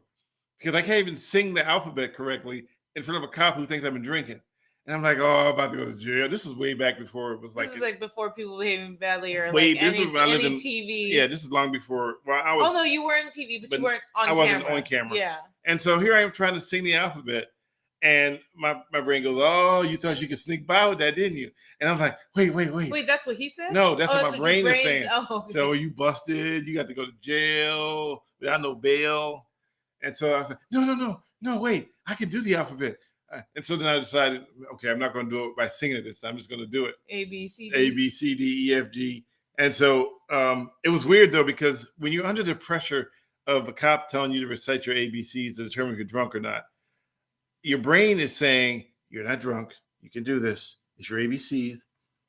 because I can't even sing the alphabet correctly in front of a cop who thinks I've been drinking. And I'm like, oh, I'm about to go to jail. This is way back before it was like. This is like before people behaving badly or this is when I lived in TV. Yeah, this is long before. Well, I was. Oh no, you were in TV, but you weren't on camera. I wasn't on camera. Yeah. And so here I am trying to sing the alphabet. And my brain goes, oh, you thought you could sneak by with that, didn't you? And I was like, wait. Wait, that's what he said? No, that's what my brain is saying. Oh, okay. So you busted. You got to go to jail without no bail. And so I said, no, wait. I can do the alphabet. And so then I decided, okay, I'm not going to do it by singing it this time. I'm just going to do it. A, B, C, D. A, B, C, D, E, F, G. And so it was weird, though, because when you're under the pressure of a cop telling you to recite your ABCs to determine if you're drunk or not, your brain is saying, you're not drunk. You can do this. It's your ABCs.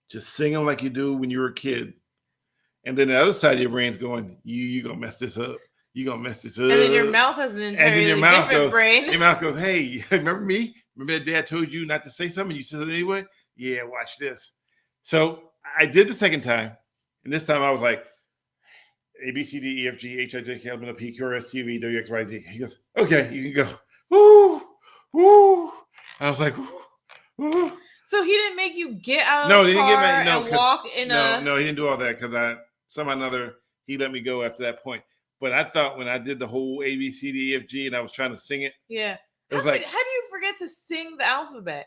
Just sing them like you do when you were a kid. And then the other side of your brain's going, you're going to mess this up. You're going to mess this up. And then your mouth has an entirely different brain. Your mouth goes, hey, remember me? Remember that dad told you not to say something? You said it anyway? Yeah, watch this. So I did the second time. And this time I was like, A, B, C, D, E, F, G, H, I, J, K, L, M, N, O, P, Q, R, S, T, U, V, W, X, Y, Z. He goes, okay, you can go. Woo, woo. I was like, woo, woo. So he didn't make you get out of No, the they didn't car get me. No, and walk in no, he didn't do all that because somehow or another he let me go after that point. But I thought when I did the whole A, B, C, D, E, F, G, and I was trying to sing it, Yeah. it was how like do you forget to sing the alphabet?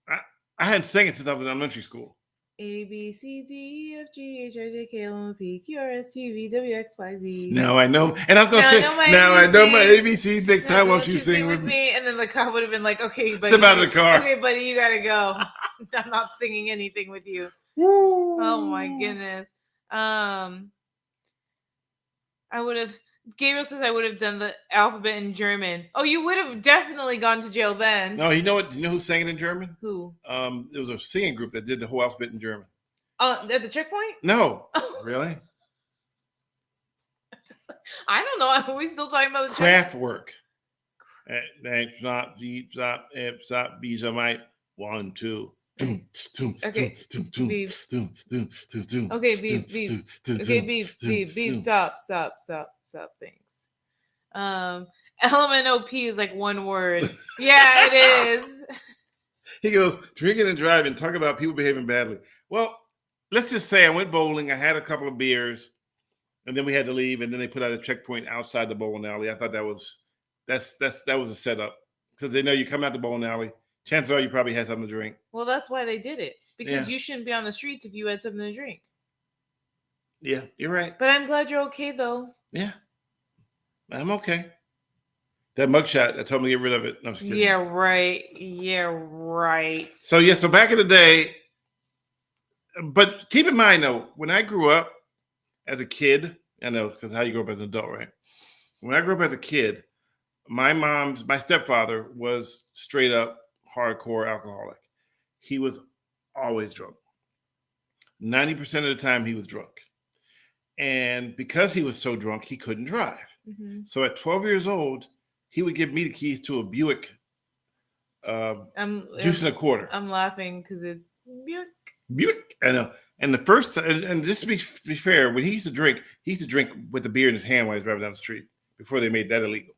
I hadn't sang it since I was in elementary school. A, B, C, D, E, F, G, H, I, J, K, L, M, N, P, Q, R, S, T, U, V, W, X, Y, Z. Now I know. And I was going to say, now I know my ABC. Next time, won't you sing with me? And then the cop would have been like, okay, buddy. Step out of the car. Okay, buddy, you got to go. I'm not singing anything with you. Woo. Oh, my goodness. Gabriel says I would have done the alphabet in German. Oh, you would have definitely gone to jail then. No, you know what? You know who sang it in German? Who? It was a singing group that did the whole alphabet in German. At the checkpoint? No. Really? I don't know. Are we still talking about the Kraftwerk. One, two. Okay, beep. Okay, beep, beep. Okay, beep, beep, beep. Stop. Thanks. LMNOP is like one word. Yeah, it is. He goes, drinking and driving, talk about people behaving badly. Well, let's just say I went bowling. I had a couple of beers, and then we had to leave, and then they put out a checkpoint outside the bowling alley. I thought that was a setup because they know you come out the bowling alley. Chances are you probably had something to drink. Well, that's why they did it. Because you shouldn't be on the streets if you had something to drink. Yeah, you're right. But I'm glad you're okay, though. Yeah, I'm okay. That mugshot, I told me to get rid of it. No, I'm just kidding. Yeah, right. So back in the day, but keep in mind, though, when I grew up as a kid, I know, because how you grow up as an adult, right? When I grew up as a kid, my stepfather was straight up hardcore alcoholic. He was always drunk. 90% of the time he was drunk. And because he was so drunk, he couldn't drive. Mm-hmm. So at 12 years old, he would give me the keys to a Buick juice and a quarter. I'm laughing because it's Buick. I know. And the first, and just to be fair, when he used to drink with the beer in his hand while he was driving down the street before they made that illegal.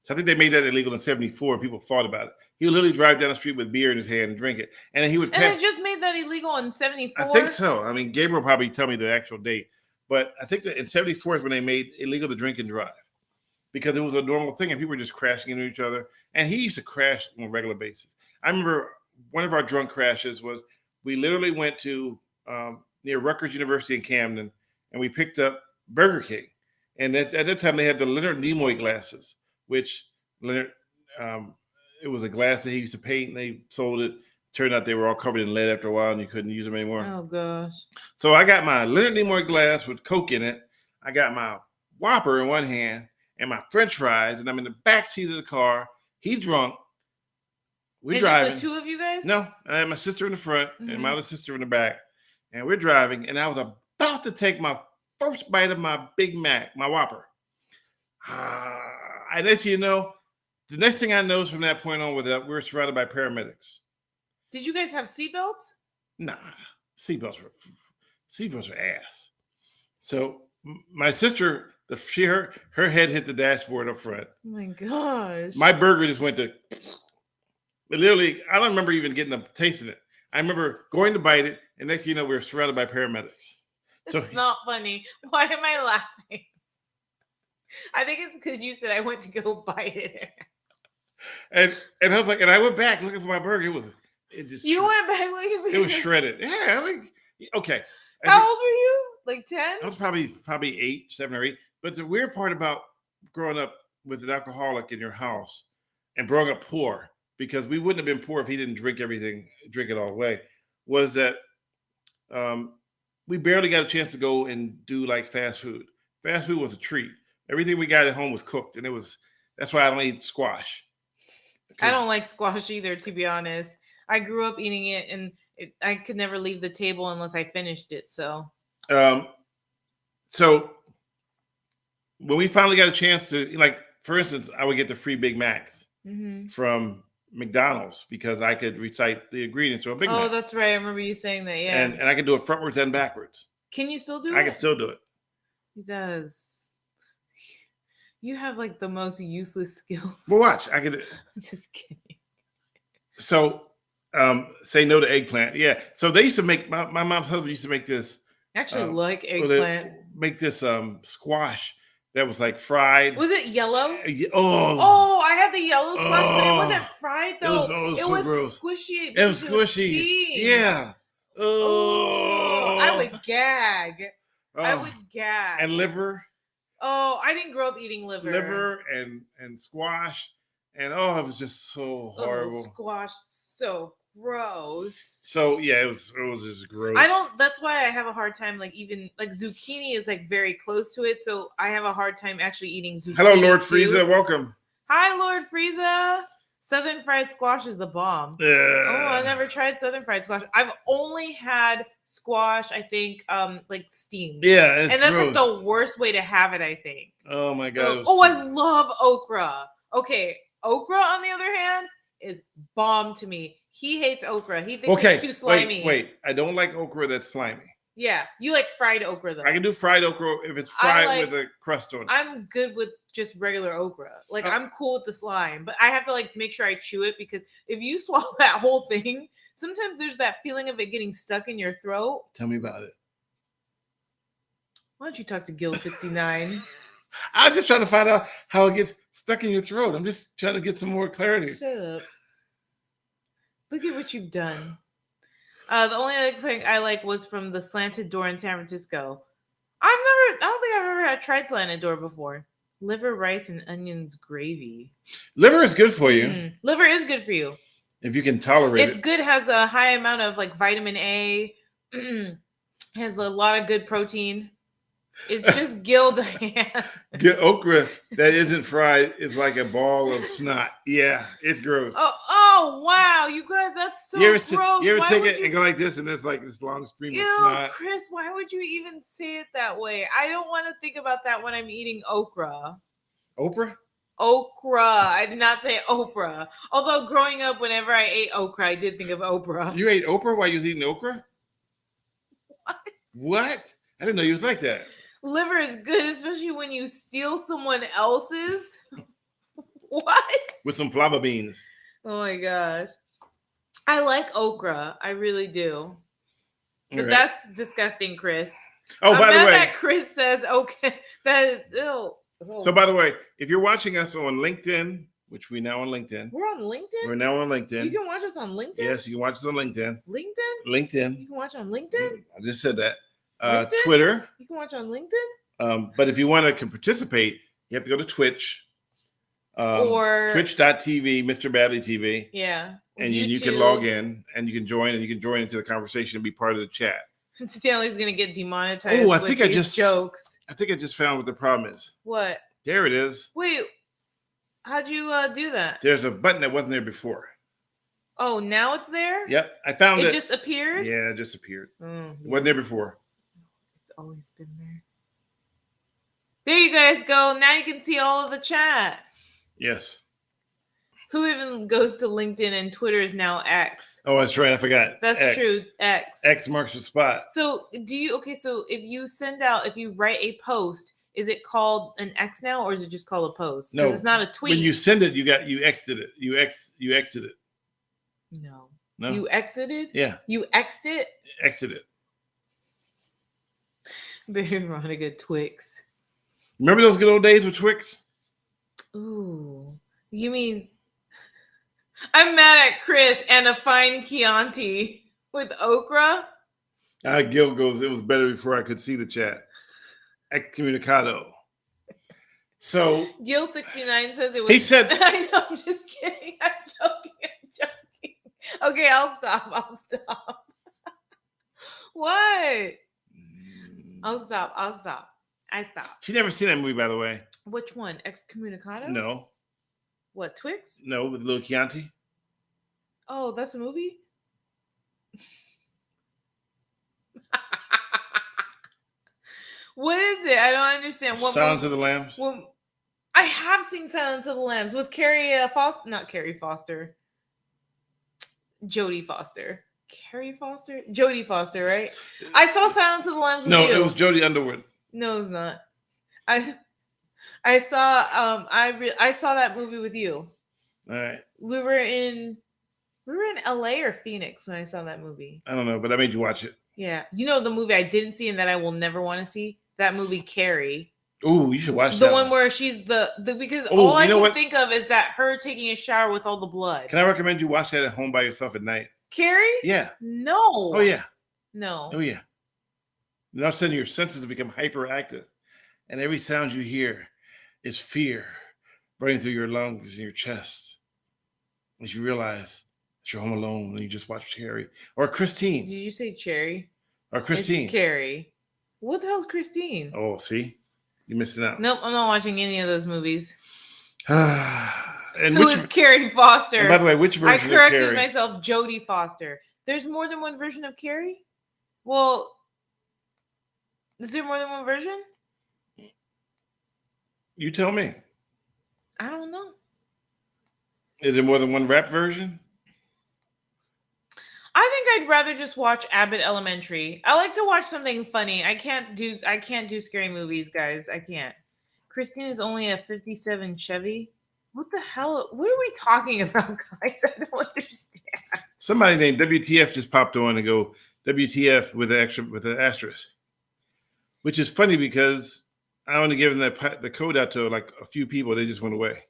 So I think they made that illegal in 1974 and people fought about it. He would literally drive down the street with beer in his hand and drink it. And then he would And they just made that illegal in 1974? I think so. I mean, Gabriel probably tell me the actual date. But I think that in 1974 is when they made illegal to drink and drive. Because it was a normal thing and people were just crashing into each other. And he used to crash on a regular basis. I remember one of our drunk crashes was we literally went to near Rutgers University in Camden and we picked up Burger King. And at that time they had the Leonard Nimoy glasses, which Leonard, it was a glass that he used to paint and they sold it. Turned out they were all covered in lead after a while and you couldn't use them anymore. Oh, gosh. So I got my Leonard Nimoy glass with Coke in it. I got my Whopper in one hand and my French fries, and I'm in the back seat of the car. He's drunk. We're driving. Just the two of you guys? No, I had my sister in the front and my other sister in the back. And we're driving, and I was about to take my first bite of my Big Mac, my Whopper. And as you know, the next thing I noticed from that point on was that we were surrounded by paramedics. Did you guys have seatbelts? Nah, seatbelts were ass. So my sister, her head hit the dashboard up front. Oh my gosh. My burger just went to, literally, I don't remember even getting a taste of it. I remember going to bite it, and next thing you know, we were surrounded by paramedics. It's not funny. Why am I laughing? I think it's because you said I went to go bite it. And I was like, and I went back looking for my burger. You went back looking for it? It was shredded. Yeah. Okay. How old were you? Like 10? I was probably 8, 7 or 8. But the weird part about growing up with an alcoholic in your house and growing up poor, because we wouldn't have been poor if he didn't drink it all away, was that we barely got a chance to go and do like fast food. Fast food was a treat. Everything we got at home was cooked, and that's why I don't eat squash. I don't like squash either, to be honest. I grew up eating it, and I could never leave the table unless I finished it. So when we finally got a chance to, like, for instance, I would get the free Big Macs from McDonald's because I could recite the ingredients to a Big Mac. Oh, that's right. I remember you saying that. Yeah. And I could do it frontwards and backwards. Can you still do it? I can still do it. He does. You have like the most useless skills. Well, watch. I could. I'm just kidding. So, say no to eggplant. Yeah. So they used to make my mom's husband used to make this. I actually like well, they eggplant. make this squash that was like fried. Was it yellow? Oh, I had the yellow squash, but it wasn't fried though. It was so gross. Squishy. It was squishy. Yeah. Oh, I would gag. I Oh. would gag. And liver. Oh, I didn't grow up eating liver. Liver and squash, and it was just so horrible. Squash, so gross. So yeah, it was just gross. That's why I have a hard time, like, even like zucchini is like very close to it, so I have a hard time actually eating zucchini. Hello, Lord too. Frieza, welcome. Hi, Lord Frieza. Southern fried squash is the bomb. Oh, I never tried southern fried squash. I've only had squash, I think, like steamed. Yeah, it's and that's gross. like the worst way to have it, I think. Oh my god. I love okra. Okay, okra on the other hand is bomb to me. He hates okra. He thinks it's too slimy. Wait. I don't like okra that's slimy. Yeah, you like fried okra though. I can do fried okra if it's fried with a crust on it. I'm good with just regular okra. Like I'm cool with the slime, but I have to like make sure I chew it because if you swallow that whole thing, sometimes there's that feeling of it getting stuck in your throat. Tell me about it. Why don't you talk to Gil 69? I'm just trying to find out how it gets stuck in your throat. I'm just trying to get some more clarity. Shut up. Look at what you've done. The only other thing I like was from the Slanted Door in San Francisco. I don't think I've ever tried Slanted Door before. Liver, rice, and onions gravy. Liver is good for you. Liver is good for you. If you can tolerate it. It's good, has a high amount of like vitamin A. Has a lot of good protein. It's just Gil Diane. Get okra that isn't fried is like a ball of snot. Yeah, it's gross. Oh wow, you guys, that's so gross. You ever take it and go like this, and there's like this long stream of snot? Chris, why would you even say it that way? I don't want to think about that when I'm eating okra. Oprah? Okra. I did not say Oprah. Although growing up, whenever I ate okra, I did think of Oprah. You ate Oprah while you was eating okra? What? I didn't know you was like that. Liver is good, especially when you steal someone else's. What? With some flava beans. Oh my gosh. I like okra. I really do. But right. That's disgusting, Chris. Oh, by the way. That Chris says, okay. So, by the way, if you're watching us on LinkedIn, which we're now on LinkedIn. We're on LinkedIn? We're now on LinkedIn. You can watch us on LinkedIn? Yes, you can watch us on LinkedIn. LinkedIn? You can watch on LinkedIn? I just said that. Twitter. You can watch on LinkedIn? But if you want to participate, you have to go to Twitch. Or Twitch.tv, Mr. Badley TV. Yeah. And you can log in and you can join into the conversation and be part of the chat. Stanley's going to get demonetized. Oh, I think I just jokes. I think I just found what the problem is. What? There it is. Wait, how'd you do that? There's a button that wasn't there before. Oh, now it's there? Yep, I found it. It just appeared? Yeah, it just appeared. It wasn't there before. It's always been there. There you guys go. Now you can see all of the chat. Yes. Who even goes to LinkedIn and Twitter is now X? Oh, that's right. I forgot. That's X. true. X. X marks the spot. So so if you write a post, is it called an X now or is it just called a post? No, it's not a tweet. When you send it, you exited it. You exit it. No. No. You exited? Yeah. You X'd it? Exit it. Veronica Twix. Remember those good old days with Twix? Ooh. You mean I'm mad at Chris and a fine Chianti with okra? Gil goes, it was better before I could see the chat. Excommunicado. So Gil 69 says it was. He said, I know, I'm just kidding. I'm joking. Okay, I'll stop. What? I'll stop. I stopped. She never seen that movie, by the way. Which one? Excommunicado? No. What, Twix? No, with little Chianti. Oh, that's a movie? What is it? I don't understand. What Silence of the Lambs. Well, I have seen Silence of the Lambs with Carrie Foster. Not Carrie Foster. Jodie Foster. Carrie Foster? Jodie Foster, right? I saw Silence of the Lambs with you. No, it was Jodie Underwood. No, it's not. I saw I saw that movie with you. All right. We were in LA or Phoenix when I saw that movie. I don't know, but I made you watch it. Yeah. You know the movie I didn't see and that I will never want to see? That movie Carrie. Ooh, you should watch the that one where she's the because Oh, all I you know can what? think of is that her taking a shower with all the blood. Can I recommend you watch that at home by yourself at night? Carrie? Yeah. No. Oh, yeah. No. Oh, yeah. And all of a sudden, your senses become hyperactive, and every sound you hear is fear running through your lungs and your chest as you realize that you're home alone and you just watched Carrie. Or Christine. Did you say Cherry? Or Christine. It's Carrie. What the hell's Christine? Oh, see? You're missing out. Nope, I'm not watching any of those movies. And Who is Carrie Foster? And by the way, which version I corrected of Carrie? myself, Jodie Foster. There's more than one version of Carrie? Well, is there more than one version? You tell me. I don't know. Is there more than one rap version? I think I'd rather just watch Abbott Elementary. I like to watch something funny. I can't do scary movies, guys. I can't. Christine is only a 57 Chevy. What the hell? What are we talking about, guys? I don't understand. Somebody named WTF just popped on and go WTF with an asterisk, which is funny because I only given the code out to like a few people. They just went away.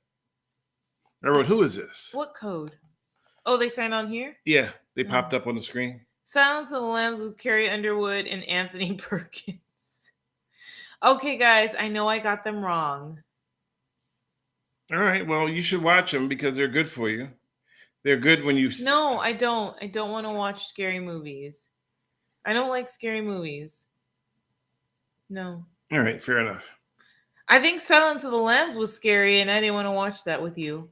I wrote, "Who is this?" What code? Oh, they signed on here? Yeah, they popped up on the screen. Silence of the Lambs with Carrie Underwood and Anthony Perkins. Okay, guys, I know I got them wrong. All right, well, you should watch them because they're good for you. They're good when you... No, I don't. I don't want to watch scary movies. I don't like scary movies. No. All right, fair enough. I think Silence of the Lambs was scary, and I didn't want to watch that with you.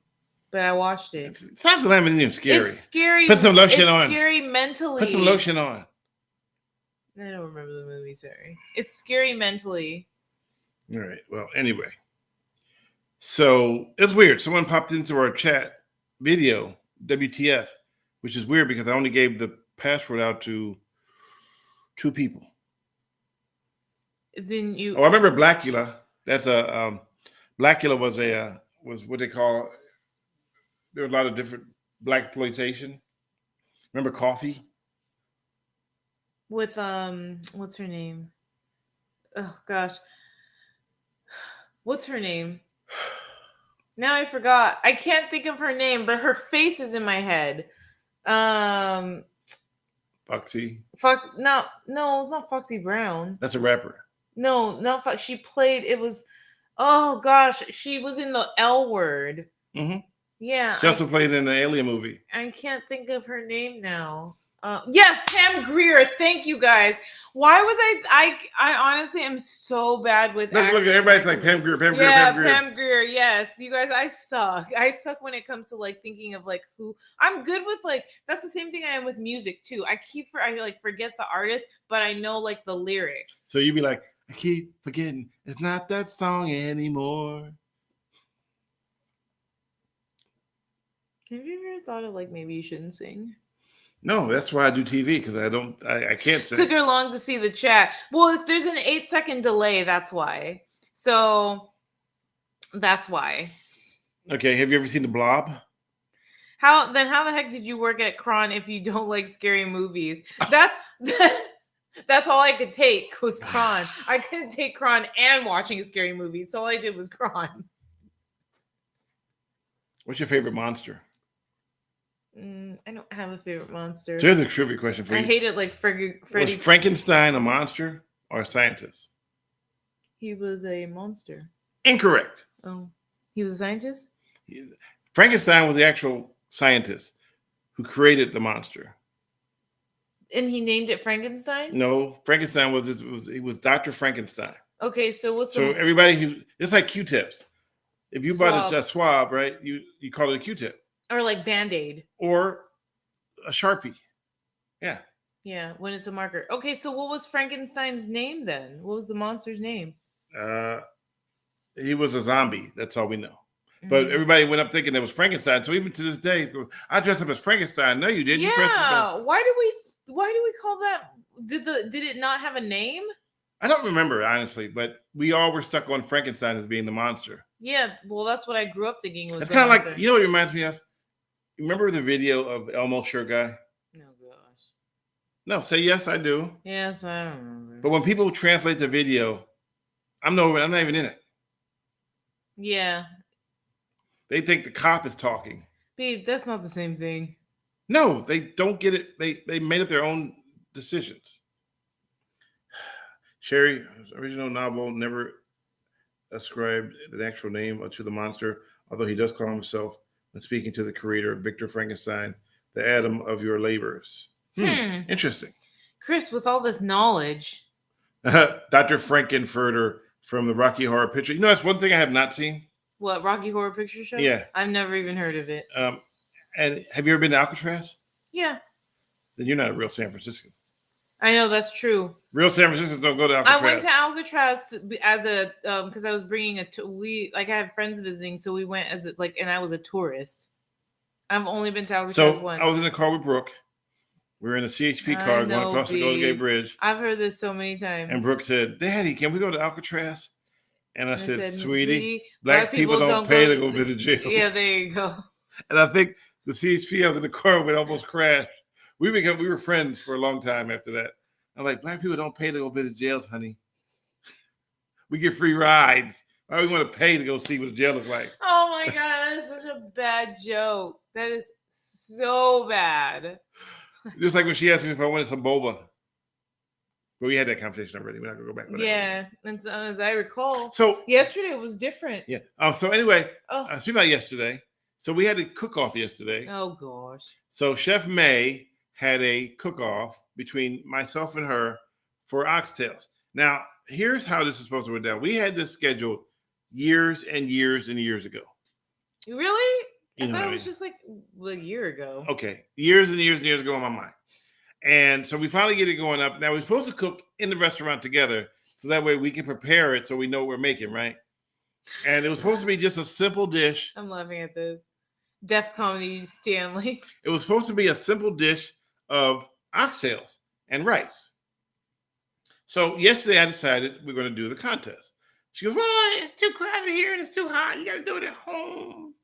But I watched it. Silence of the Lambs isn't even scary. It's scary. Put some lotion on. It's scary mentally. Put some lotion on. I don't remember the movie, sorry. It's scary mentally. All right, well, anyway. So, it's weird. Someone popped into our chat video, WTF, which is weird because I only gave the password out to 2 people. Then you... Oh, I remember Blackula. That's a... Blackula was what they call... There were a lot of different black exploitation. Remember Coffee? With, what's her name? Oh, gosh. What's her name? Now I forgot. I can't think of her name, but her face is in my head. Foxy? No, it's not Foxy Brown. That's a rapper. No, not Fox. She played, it was, oh gosh, she was in the L Word. Mm-hmm. Yeah. She also played in the Alien movie. I can't think of her name now. Yes, Pam Grier. Thank you, guys. Why was I honestly am so bad with Look, everybody's like Pam Grier, Pam Grier, yeah, Pam Grier. Pam Grier. Yes, you guys, I suck. I suck when it comes to like thinking of like who. I'm good with like that's the same thing I am with music too. I like forget the artist, but I know like the lyrics. So you'd be like, I keep forgetting it's not that song anymore. Have you ever thought of like maybe you shouldn't sing? No, that's why I do TV because I can't sing. Took her long to see the chat. Well, if there's an 8-second delay, that's why. So that's why. Okay, have you ever seen The Blob? How the heck did you work at Kron if you don't like scary movies? That's all I could take was Kron. I couldn't take Kron and watching a scary movie, so all I did was Kron. What's your favorite monster? I don't have a favorite monster. So here's a trivia question for you. I hate it like Freddy. Was Frankenstein a monster or a scientist? He was a monster. Incorrect. Oh, he was a scientist? Frankenstein was the actual scientist who created the monster. And he named it Frankenstein? No, Frankenstein was Dr. Frankenstein. Okay, so everybody it's like Q-tips. If you bought a swab, right, you call it a Q-tip. Or like Band-Aid. Or a Sharpie. Yeah. Yeah, when it's a marker. Okay, so what was Frankenstein's name then? What was the monster's name? He was a zombie. That's all we know. Mm-hmm. But everybody went up thinking it was Frankenstein. So even to this day, I dressed up as Frankenstein. No, you didn't. Yeah. Why do we call that? Did it not have a name? I don't remember, honestly, but we all were stuck on Frankenstein as being the monster. Yeah, well, that's what I grew up thinking was. It's the kind of monster. like, you know what it reminds me of? Remember the video of Elmo Shirt Guy? Oh gosh. No, say yes, I do. Yes, I don't remember. But when people translate the video, I'm not even in it. Yeah. They think the cop is talking. Babe, that's not the same thing. No, they don't get it. They made up their own decisions. Sherry's original novel never ascribed the actual name to the monster, although he does call himself, when speaking to the creator, Victor Frankenstein, the Adam of your labors. Interesting. Chris, with all this knowledge. Dr. Frankenfurter from the Rocky Horror Picture. You know, that's one thing I have not seen. What, Rocky Horror Picture Show? Yeah. I've never even heard of it. And have you ever been to Alcatraz? Yeah. Then you're not a real San Franciscan. I know, that's true. Real San Franciscans don't go to Alcatraz. I went to Alcatraz as a because I was bringing I had friends visiting, so we went and I was a tourist. I've only been to Alcatraz once. I was in the car with Brooke. We were in a CHP car going across the Golden Gate Bridge. I've heard this so many times. And Brooke said, "Daddy, can we go to Alcatraz?" And I said, "Sweetie, black people don't pay to go visit jails." Yeah, there you go. And I think the CHP I was in the car would almost crash. We were friends for a long time after that. I'm like, black people don't pay to go visit jails, honey. We get free rides. Why we want to pay to go see what a jail looks like? Oh my God, that's such a bad joke. That is so bad. Just like when she asked me if I wanted some boba. But we had that conversation already. We're not going to go back. Yeah, and so, as I recall. So yesterday was different. Yeah. So anyway, speaking about yesterday. So we had a cook-off yesterday. Oh, gosh. So Chef May had a cook-off between myself and her for oxtails. Now, here's how this is supposed to work down. We had this scheduled years and years and years ago. Really? I thought it was just like a year ago. Okay. Years and years and years ago in my mind. And so we finally get it going up. Now, we're supposed to cook in the restaurant together so that way we can prepare it so we know what we're making, right? And it was supposed to be just a simple dish. I'm laughing at this. Def Comedy Stanley. It was supposed to be a simple dish of oxtails and rice. So yesterday I decided we're going to do the contest. She goes, "Well, it's too crowded here and it's too hot. You got to do it at home."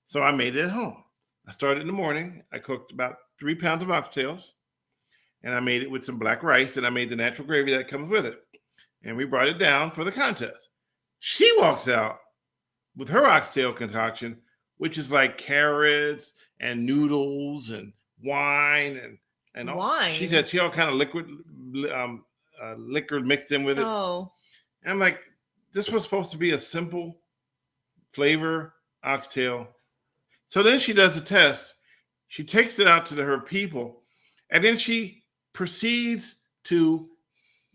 So I made it at home. I started in the morning. I cooked about 3 pounds of oxtails and I made it with some black rice and I made the natural gravy that comes with it. And we brought it down for the contest. She walks out with her oxtail concoction, which is like carrots and noodles and wine and all. Wine? She said she all kind of liquor mixed in with it. Oh. And I'm like, this was supposed to be a simple flavor oxtail. So then she does the test. She takes it out to her people, and then she proceeds to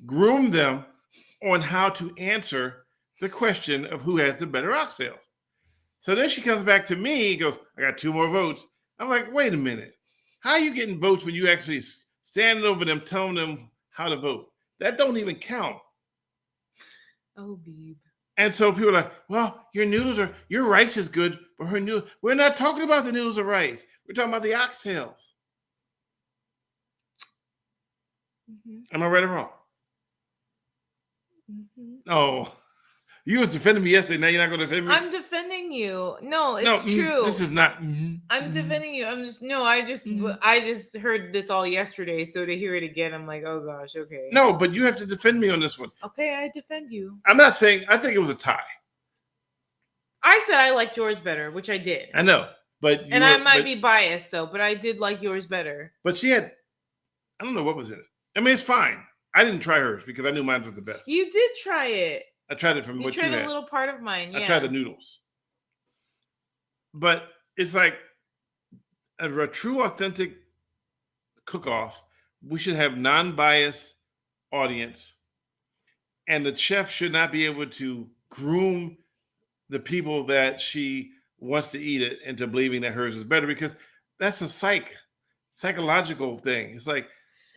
groom them on how to answer the question of who has the better oxtails. So then she comes back to me and goes, "I got 2 more votes." I'm like, wait a minute. How are you getting votes when you actually standing over them, telling them how to vote? That don't even count. Oh, babe. And so people are like, "Well, your rice is good, but her noodles." We're not talking about the noodles or rice. We're talking about the oxtails. Mm-hmm. Am I right or wrong? Mm-hmm. Oh, you was defending me yesterday. Now you're not going to defend me? I'm defending you. No, it's true. This is not. I'm defending you. I just heard this all yesterday, so to hear it again, I'm like, oh gosh, okay. No, but you have to defend me on this one. Okay, I defend you. I'm not saying. I think it was a tie. I said I liked yours better, which I did. I know, but I might be biased though, but I did like yours better. But she had. I don't know what was in it. I mean, it's fine. I didn't try hers because I knew mine was the best. You did try it. I tried it from what you had. You tried a little part of mine. Yeah. I tried the noodles. But it's like a true, authentic cook-off. We should have non-biased audience, and the chef should not be able to groom the people that she wants to eat it into believing that hers is better, because that's a psychological thing. It's like,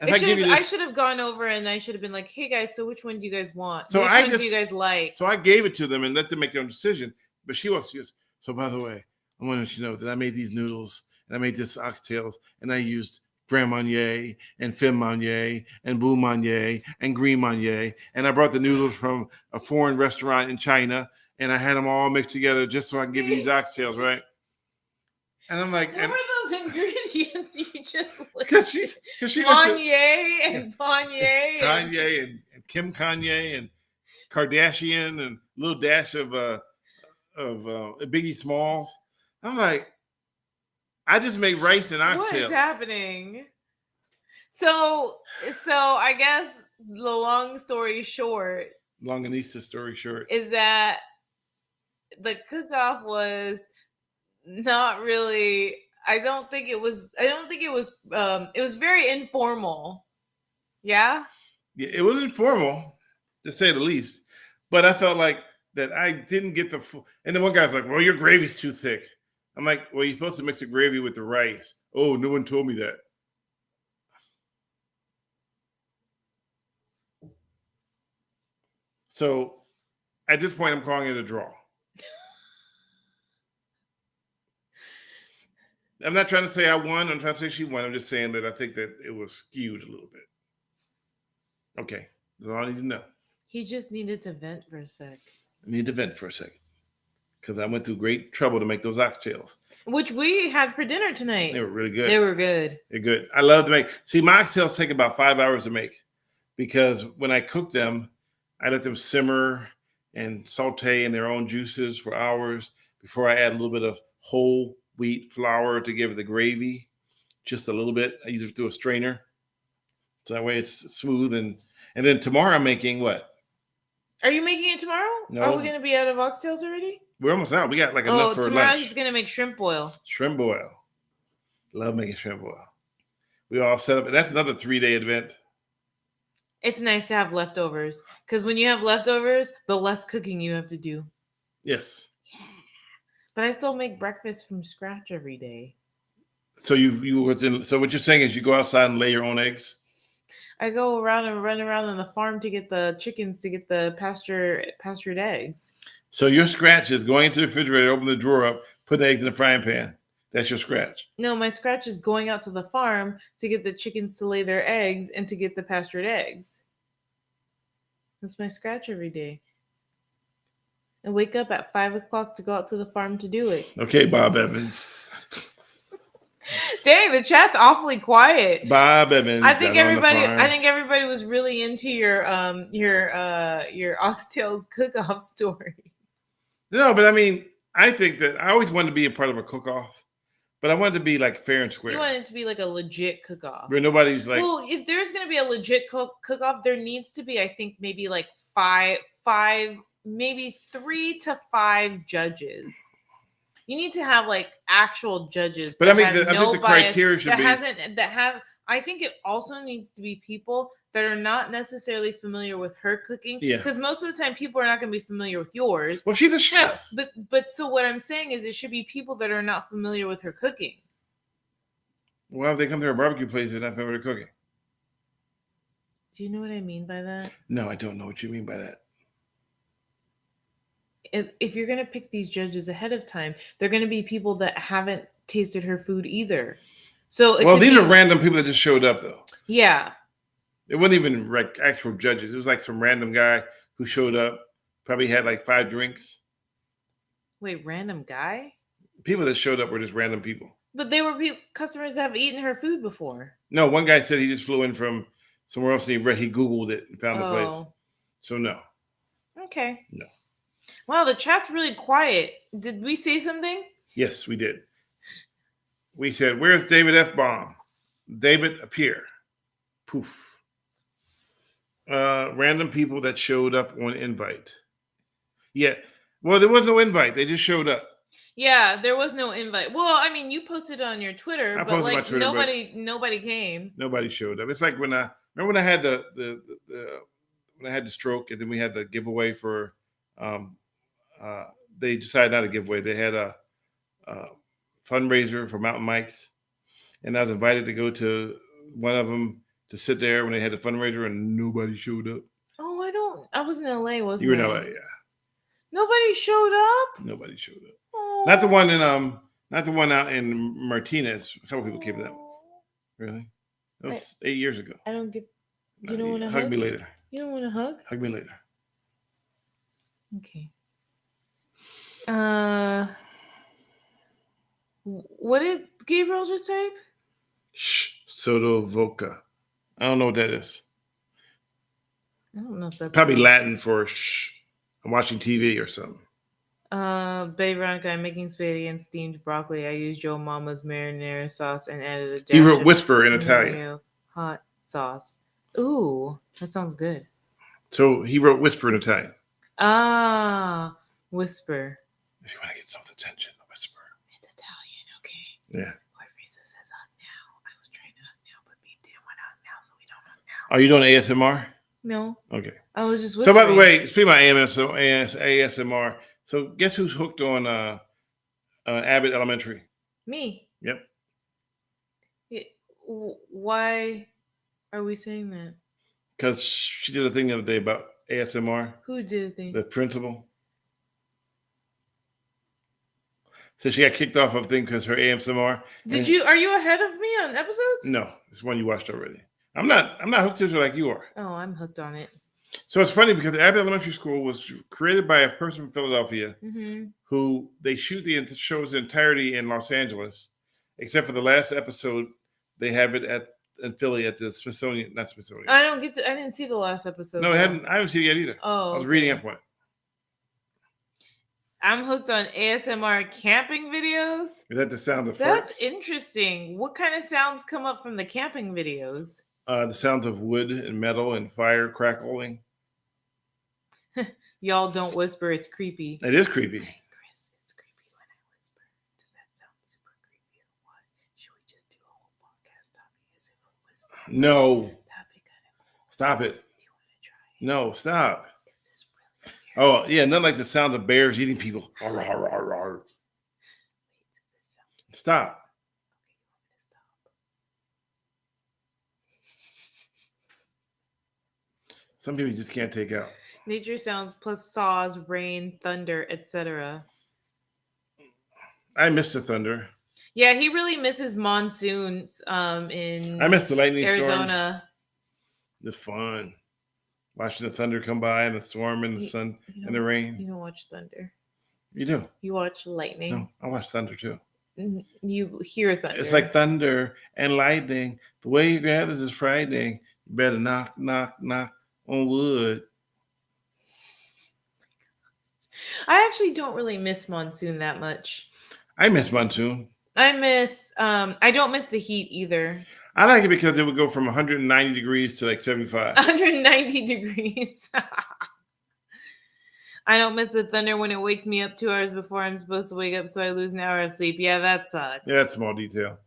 I should have gone over and I should have been like, "Hey guys, so which one do you guys want? So which one do you guys like?" So I gave it to them and let them make their own decision. But she goes, "So by the way, I want to let you know that I made these noodles and I made this oxtails and I used Grand Marnier and Fin Marnier and Blue Marnier and Green Marnier. And I brought the noodles from a foreign restaurant in China, and I had them all mixed together just so I can give you these oxtails, right? And I'm like, what were those ingredients you just because she Marnier and Panier Kanye and Kim Kanye and Kardashian and a little dash of Biggie Smalls. I'm like, I just made rice and oxtails. What is happening? So I guess the long story short, Longanisa story short, is that the cook-off was not really. I don't think it was. It was very informal. Yeah. Yeah, it was informal, to say the least. But I felt like that I didn't get the full. And then one guy's like, "Well, your gravy's too thick." I'm like, "Well, you're supposed to mix the gravy with the rice." Oh, no one told me that. So at this point, I'm calling it a draw. I'm not trying to say I won. I'm trying to say she won. I'm just saying that I think that it was skewed a little bit. Okay. That's all I need to know. He just needed to vent for a sec. I need to vent for a second. Because I went through great trouble to make those oxtails. Which we had for dinner tonight. They were really good. They were good. They're good. I love to make. See, my oxtails take about 5 hours to make. Because when I cook them, I let them simmer and saute in their own juices for hours before I add a little bit of whole wheat flour to give it the gravy. Just a little bit. I use it through a strainer. So that way it's smooth. And then tomorrow I'm making what? Are you making it tomorrow? No. Are we going to be out of oxtails already? We're almost out. We got like enough for tomorrow lunch. He's going to make shrimp boil. Shrimp boil. Love making shrimp boil. We all set up. That's another 3-day event. It's nice to have leftovers. Because when you have leftovers, the less cooking you have to do. Yes. Yeah. But I still make breakfast from scratch every day. So so what you're saying is you go outside and lay your own eggs? I go around and run around on the farm to get the chickens to get the pastured eggs. So your scratch is going into the refrigerator, open the drawer up, put the eggs in the frying pan. That's your scratch. No, my scratch is going out to the farm to get the chickens to lay their eggs and to get the pastured eggs. That's my scratch every day. I wake up at 5 o'clock to go out to the farm to do it. Okay, Bob Evans. Dang, the chat's awfully quiet. Bob Evans. I think everybody was really into your oxtails cook-off story. No, but I mean, I think that I always wanted to be a part of a cook-off, but I wanted to be like fair and square. You want it to be like a legit cook-off. Where nobody's like, well, if there's going to be a legit cook-off, there needs to be, I think, maybe like five, maybe 3 to 5 judges. You need to have like actual judges. But I mean, I think the criteria should be I think it also needs to be people that are not necessarily familiar with her cooking. Yeah. Because most of the time, people are not going to be familiar with yours. Well, she's a chef. But so what I'm saying is, it should be people that are not familiar with her cooking. Well, if they come to her barbecue place, they're not familiar with cooking. Do you know what I mean by that? No, I don't know what you mean by that. If you're going to pick these judges ahead of time, they're going to be people that haven't tasted her food either. So these are random people that just showed up, though. Yeah. It wasn't even like actual judges. It was like some random guy who showed up, probably had like 5 drinks. Wait, random guy? People that showed up were just random people. But they were customers that have eaten her food before. No, one guy said he just flew in from somewhere else and he Googled it and found the place. So no. Okay. No. Wow, the chat's really quiet. Did we say something? Yes, we did. We said, "Where's David F. Baum? David, appear." Poof. Random people that showed up on invite. Yeah. Well, there was no invite. They just showed up. Yeah, there was no invite. Well, I mean, you posted on your Twitter, but like Twitter, nobody came. Nobody showed up. It's like when I had the when I had the stroke, and then we had the giveaway for. They decided not to give away. They had a fundraiser for Mountain Mike's, and I was invited to go to one of them to sit there when they had the fundraiser, and nobody showed up. Oh, I was in LA, wasn't I? You were in LA, yeah. Nobody showed up? Nobody showed up. Oh. Not the one out in Martinez. A couple people came to that one. Really? That was 8 years ago. I don't get. You don't want to hug me later. You don't want to hug? Hug me later. Okay. What did Gabriel just type? Soto Voca. I don't know what that is. I don't know if that's probably Latin for I'm watching TV or something. Baby Veronica, I'm making spaghetti and steamed broccoli. I used Joe Mama's marinara sauce and added a dash He wrote of whisper in Italian. Hot sauce. Ooh, that sounds good. So he wrote whisper in Italian. Ah, whisper. If you want to get someone's attention, whisper. It's Italian, okay? Yeah. What Risa says hug now. I was trying to hug now, but we didn't want to hug now, so we don't hug now. Are you doing ASMR? No. Okay. I was just whispering. So by the way, speaking about ASMR, so guess who's hooked on Abbott Elementary? Me. Yep. Why are we saying that? Because she did a thing the other day about ASMR. Who did a thing? The principal. So she got kicked off of thing because her ASMR. Are you ahead of me on episodes? No, it's one you watched already. I'm not hooked to it like you are. Oh, I'm hooked on it. So it's funny because the Abbott Elementary School was created by a person from Philadelphia who they shoot the show's entirety in Los Angeles, except for the last episode. They have it in Philly at the Smithsonian, not Smithsonian. I didn't see the last episode. No, I haven't seen it yet either. Oh, I was reading up on it. I'm hooked on ASMR camping videos. Is that the sound of farts? That's interesting. What kind of sounds come up from the camping videos? The sounds of wood and metal and fire crackling. Y'all don't whisper. It's creepy. It is creepy. Hey, Chris, it's creepy when I whisper. Does that sound super creepy or what? Should we just do a whole podcast talking as if we whisper? No. That'd be kind of cool. Stop it. Do you want to try it? No, stop. Is this really weird? Oh, yeah, nothing like the sounds of bears eating people. Arr, arr, arr, arr. Stop. Some people you just can't take out. Nature sounds plus saws, rain, thunder, etc. I miss the thunder. Yeah, he really misses monsoons in I miss the lightning Arizona. Storms. The fun. Watching the thunder come by and the storm and the sun and the rain. You don't watch thunder. You do. You watch lightning. No, I watch thunder too. You hear thunder. It's like thunder and lightning. The way you grab this is frightening. You better knock, knock, knock on wood. I actually don't really miss monsoon that much. I miss monsoon. I don't miss the heat either. I like it because it would go from 190 degrees to like 75. 190 degrees. I don't miss the thunder when it wakes me up 2 hours before I'm supposed to wake up, so I lose an hour of sleep. Yeah, that sucks. Yeah, that's a small detail.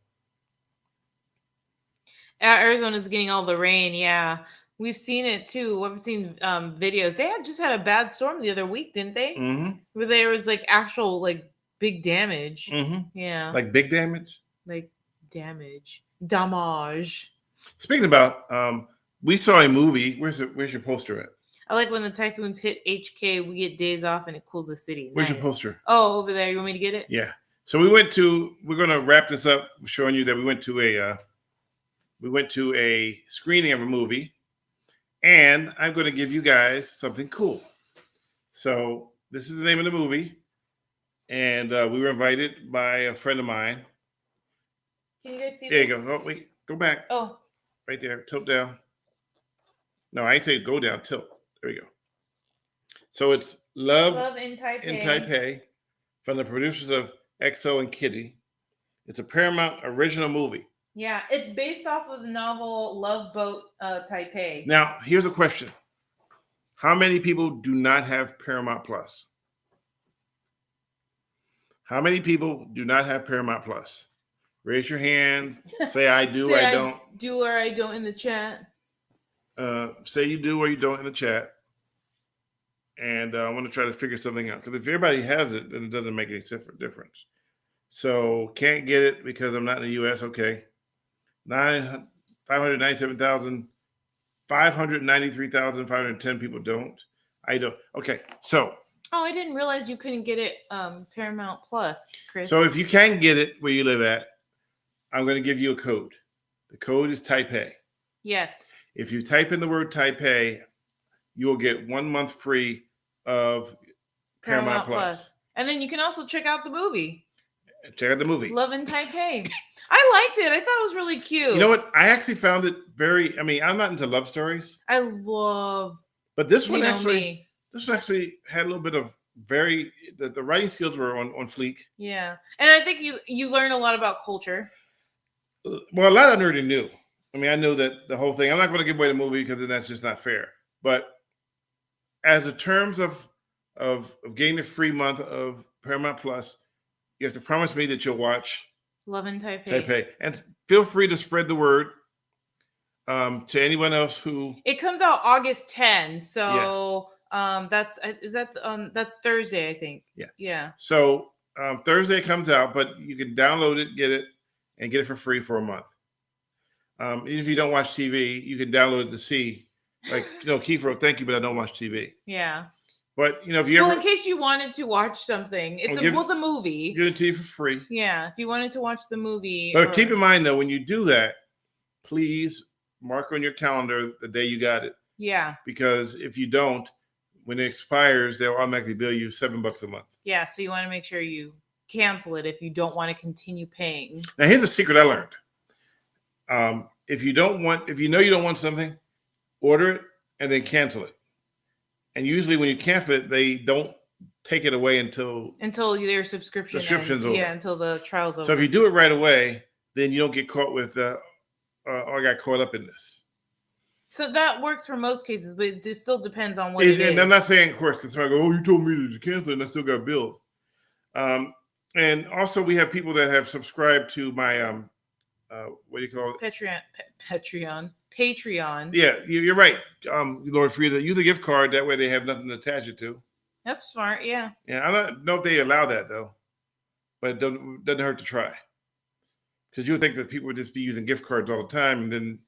Arizona's getting all the rain. Yeah, we've seen it too. I've seen videos. They just had a bad storm the other week, didn't they? Mm-hmm. Where there was like actual like big damage. Mm-hmm. Yeah, like big damage. Like damage. Speaking about, we saw a movie. Where's your poster at? I like when the typhoons hit HK, we get days off and it cools the city. Where's nice. your poster? Oh, over there. You want me to get it? Yeah. So we're going to wrap this up showing you that we went to a screening of a movie, and I'm going to give you guys something cool. So this is the name of the movie, and we were invited by a friend of mine. Can you guys see There this? you go. Oh, wait, go back. Oh. Right there. Tilt down. No, I ain't say go down. Tilt. There we go. So it's Love in Taipei. in Taipei from the producers of XO and Kitty. It's a Paramount original movie. Yeah, it's based off of the novel Love Boat Taipei. Now, here's a question. How many people do not have Paramount Plus? How many people do not have Paramount Plus? Raise your hand. Say I do, I don't. Do or I don't in the chat. Say you do or you don't in the chat. And I want to try to figure something out. Because if everybody has it, then it doesn't make any difference. So can't get it because I'm not in the U.S. Okay. 593,510 people don't. I don't. Okay. So. Oh, I didn't realize you couldn't get it Paramount Plus, Chris. So if you can get it where you live at, I'm going to give you a code. The code is Taipei. Yes. If you type in the word Taipei, you will get 1 month free of Paramount Plus. And then you can also check out the movie. Check out the movie. Love in Taipei. I liked it. I thought it was really cute. You know what? I actually found it very. I mean, I'm not into love stories. I love. But this one actually, me. this one actually had a little bit of very. The writing skills were on fleek. Yeah, and I think you learn a lot about culture. Well, a lot I already knew. I mean, I knew that the whole thing. I'm not going to give away the movie because then that's just not fair. But as a terms of getting the free month of Paramount Plus, you have to promise me that you'll watch Love in Taipei. And feel free to spread the word to anyone else who. It comes out August 10, so that's Thursday, I think. Yeah. So Thursday comes out, but you can download it, get it for free for a month. Even if you don't watch TV, you can download it to see. Like, Kiefer, thank you, but I don't watch TV. Yeah. But if you in case you wanted to watch something, it's a movie. Give it to you for free. Yeah, if you wanted to watch the movie. But keep in mind though, when you do that, please mark on your calendar the day you got it. Yeah. Because if you don't, when it expires, they'll automatically bill you $7 a month. Yeah, so you want to make sure you cancel it if you don't want to continue paying. Now here's a secret I learned. If you know you don't want something, order it and then cancel it. And usually when you cancel it, they don't take it away until their subscription's over. Yeah, until the trial's over. So if you do it right away, then you don't get caught with I got caught up in this. So that works for most cases, but it just still depends on what it is. And I'm not saying, of course, because I go, oh, you told me to cancel it and I still got billed. And also we have people that have subscribed to my what do you call it? Patreon. Yeah, you're right. Lord, free to use a gift card. That way they have nothing to attach it to. That's smart. Yeah. Yeah, I don't know if they allow that though, but it doesn't hurt to try. Because you would think that people would just be using gift cards all the time and then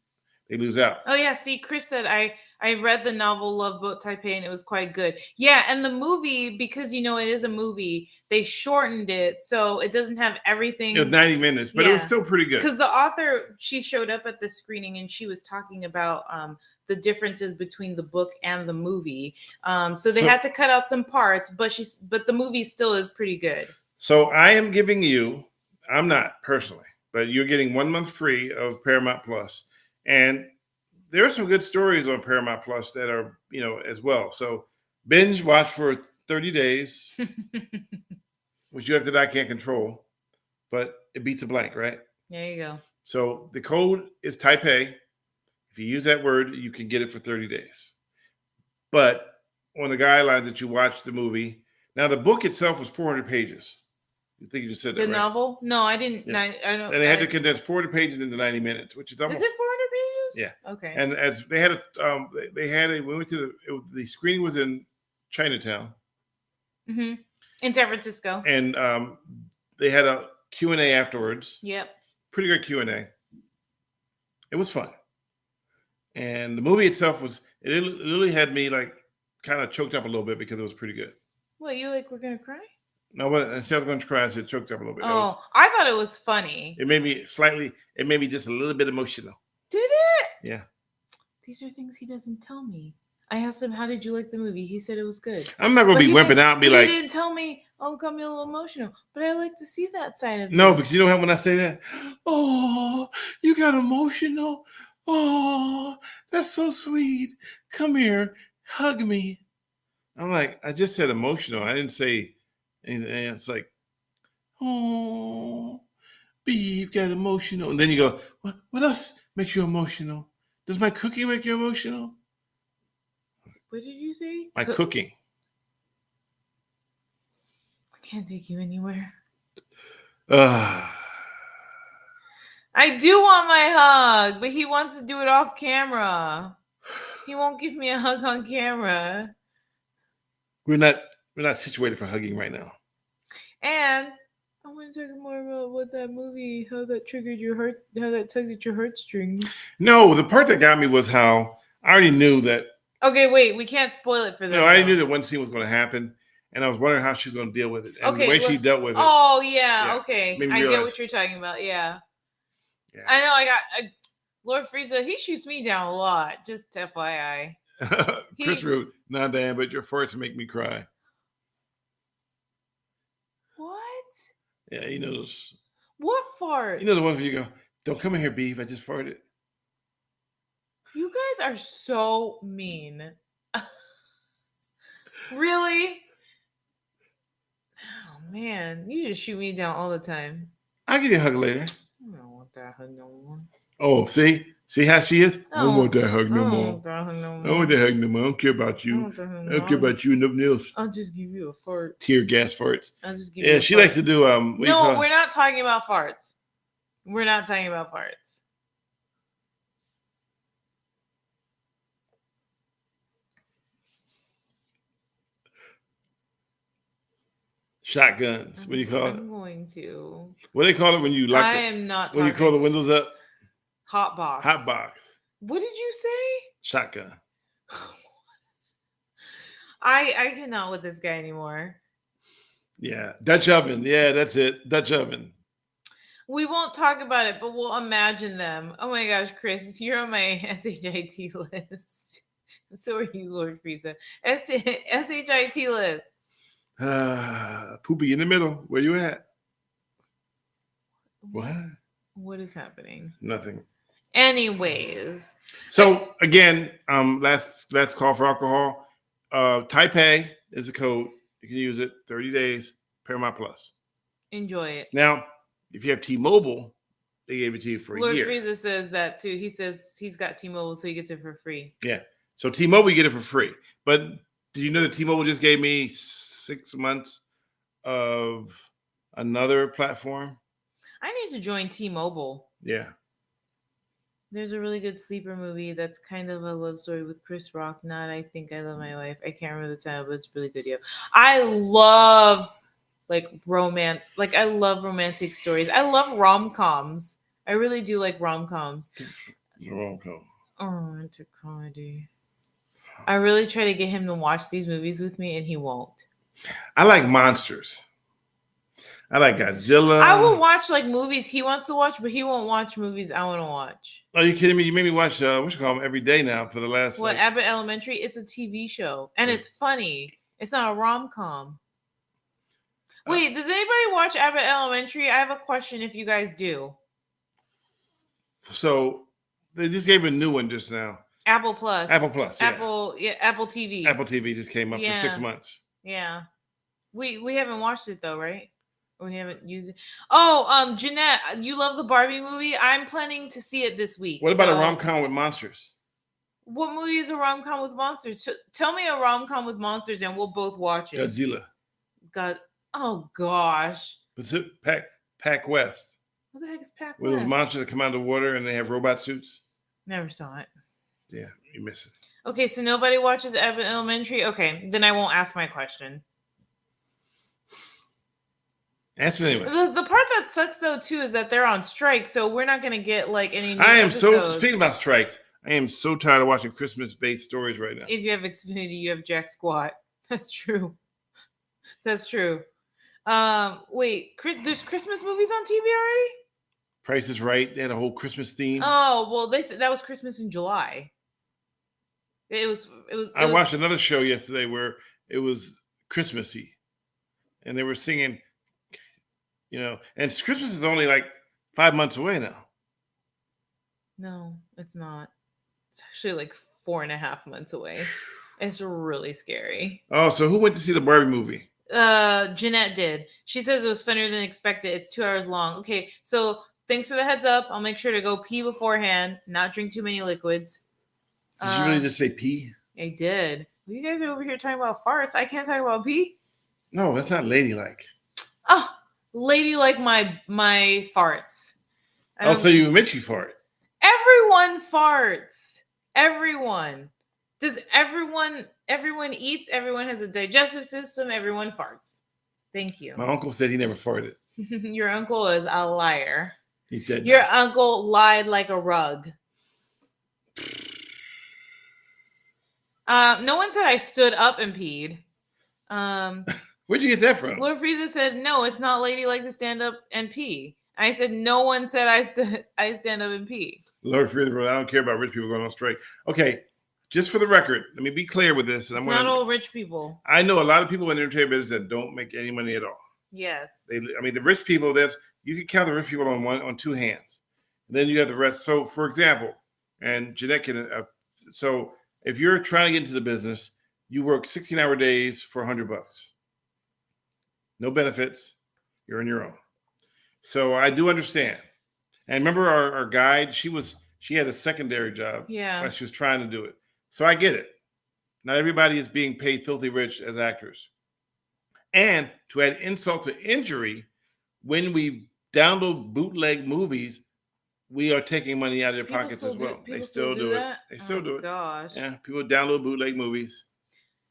they lose out. Oh yeah. See, Chris said I read the novel Love Boat Taipei and it was quite good. Yeah, and the movie, because it is a movie, they shortened it so it doesn't have everything. It was 90 minutes, but it was still pretty good. Because the author, she showed up at the screening and she was talking about the differences between the book and the movie. So they had to cut out some parts, but the movie still is pretty good. So I am giving you, I'm not personally, but you're getting 1 month free of Paramount Plus. And there are some good stories on Paramount Plus that are, as well. So binge watch for 30 days, which you can't control, but it beats a blank, right? There you go. So the code is Taipei. If you use that word, you can get it for 30 days. But on the guidelines that you watch the movie, now the book itself was 400 pages. You think you just said that, right? The novel? No, I didn't. Yeah. I don't. And they had to condense 400 pages into 90 minutes, which is almost. Is it 400 pages? Yeah. Okay. And as we went to the screening was in Chinatown. Mm-hmm. In San Francisco. And they had a Q&A afterwards. Yep. Pretty good Q&A. It was fun. And the movie itself it literally had me kind of choked up a little bit because it was pretty good. What, we're going to cry? No, but instead I was going to cry, so it choked up a little bit. I thought it was funny. It made me just a little bit emotional. Did it? Yeah. These are things he doesn't tell me. I asked him, how did you like the movie? He said it was good. I'm not going to be wimping out and be like. He didn't tell me, it got me a little emotional. But I like to see that side of it. No, because you know how when I say that, oh, you got emotional. Oh, that's so sweet. Come here, hug me. I'm like, I just said emotional. I didn't say anything. It's like, oh, Beeb got emotional. And then you go, what else makes you emotional? Does my cooking make you emotional? What did you say? My cooking. I can't take you anywhere. I do want my hug, but he wants to do it off camera. He won't give me a hug on camera. We're not situated for hugging right now. And I want to talk more about what that movie, how that triggered your heart, how that tugged at your heartstrings. No, the part that got me was how I already knew that. Okay, wait, we can't spoil it for them. No, I knew that one scene was going to happen, and I was wondering how she was going to deal with it. And the way she dealt with it. Oh, yeah. Okay. I get what you're talking about. Yeah. I know. Lord Frieza, he shoots me down a lot. Just FYI. Chris wrote, "Nah, Dan, but your farts make me cry." What? Yeah, you know those. What fart? You know the ones where you go, "Don't come in here, beef. I just farted." You guys are so mean. Really? Oh man, you just shoot me down all the time. I'll give you a hug later. I don't want that hug no more. Oh, see how she is. I don't Oh, want that hug no I don't more. want that hug no I don't more. want that hug no more. I don't care about I you. don't want that hug I no don't care more. about you and nothing else. I'll just give you a fart. Tear gas farts. I'll just give you Yeah, a she fart. likes to do what do you No, call it? we're not talking about farts. We're not talking about farts. Shotguns. What do you call it? I'm going to. What do they call it when you lock I the, am not when you talking. close the windows up? Hot box. Hot box. What did you say? Shotgun. I cannot with this guy anymore. Yeah. Dutch oven. Yeah, that's it. Dutch oven. We won't talk about it, but we'll imagine them. Oh my gosh, Chris, you're on my SHIT list. So are you, Lord Frieza. SHIT list. Poopy in the middle. Where you at? What? What is happening? Nothing. Anyways. So again, last call for alcohol. Taipei is a code. You can use it 30 days, Paramount Plus. Enjoy it. Now, if you have T-Mobile, they gave it to you for a Lord year. Frieza says that too. He says he's got T-Mobile, so he gets it for free. Yeah. So T-Mobile, you get it for free. But did you know that T-Mobile just gave me 6 months of another platform? I need to join T-Mobile. Yeah. There's a really good sleeper movie that's kind of a love story with Chris Rock. Not I Think I Love My Wife. I can't remember the title, but it's really good. Yeah. I love romance. I love romantic stories. I love rom-coms. I really do like rom-coms. Rom-com. Romantic comedy. I really try to get him to watch these movies with me, and he won't. I like monsters. I like Godzilla. I will watch movies he wants to watch, but he won't watch movies I want to watch. Are you kidding me? You made me watch what you call them every day now for the last. What, Abbott Elementary? It's a TV show, and it's funny. It's not a rom-com. Wait, does anybody watch Abbott Elementary? I have a question if you guys do. So they just gave a new one just now. Apple Plus. Apple Plus. Yeah. Apple TV. Apple TV just came up for 6 months. Yeah. We haven't watched it though, right? We haven't used it. Oh, Jeanette, you love the Barbie movie? I'm planning to see it this week. What about a rom-com with monsters? What movie is a rom-com with monsters? Tell me a rom-com with monsters and we'll both watch it. Godzilla. Oh gosh. Pacific Pac West. What the heck is Pac West? Where those monsters that come out of the water and they have robot suits. Never saw it. Yeah, you miss it. Okay, so nobody watches Abbott Elementary? Okay, then I won't ask my question. Answer anyway. The part that sucks though too is that they're on strike, so we're not gonna get any new I am episodes. speaking about strikes. I am so tired of watching Christmas-based stories right now. If you have Xfinity, you have Jack Squat. That's true. That's true. Wait, there's Christmas movies on TV already? Price is Right. They had a whole Christmas theme. Oh well, they said that was Christmas in July. It was. I watched another show yesterday where it was Christmassy, and they were singing. And Christmas is only 5 months away now. No, it's not. It's actually 4.5 months away. It's really scary. Oh, so who went to see the Barbie movie? Jeanette did. She says it was funnier than expected. It's 2 hours long. Okay, so thanks for the heads up. I'll make sure to go pee beforehand, not drink too many liquids. Did you really just say pee? I did. You guys are over here talking about farts. I can't talk about pee. No, that's not ladylike. Oh, ladylike my farts. Oh, so you admit you fart. Everyone farts. Everyone. Does everyone eats? Everyone has a digestive system. Everyone farts. Thank you. My uncle said he never farted. Your uncle is a liar. He's dead. Your uncle lied like a rug. No one said I stood up and peed. Where'd you get that from? Lord Frieza said, no, it's not ladylike to stand up and pee. I said no one said I stand up and pee. Lord Freedom, I don't care about rich people going on strike. Okay, just for the record, let me be clear with this. It's not all rich people. I know a lot of people in the entertainment business that don't make any money at all. Yes. The rich people, you can count the rich people on two hands. And then you have the rest. So, for example, and Jeanette can, so if you're trying to get into the business, you work 16-hour days for $100. No benefits. You're on your own. So I do understand. And remember our guide, she had a secondary job. Yeah. While she was trying to do it. So I get it. Not everybody is being paid filthy rich as actors. And to add insult to injury, when we download bootleg movies, we are taking money out of their pockets as well. They still do it. They still do it. Gosh. Yeah, people download bootleg movies.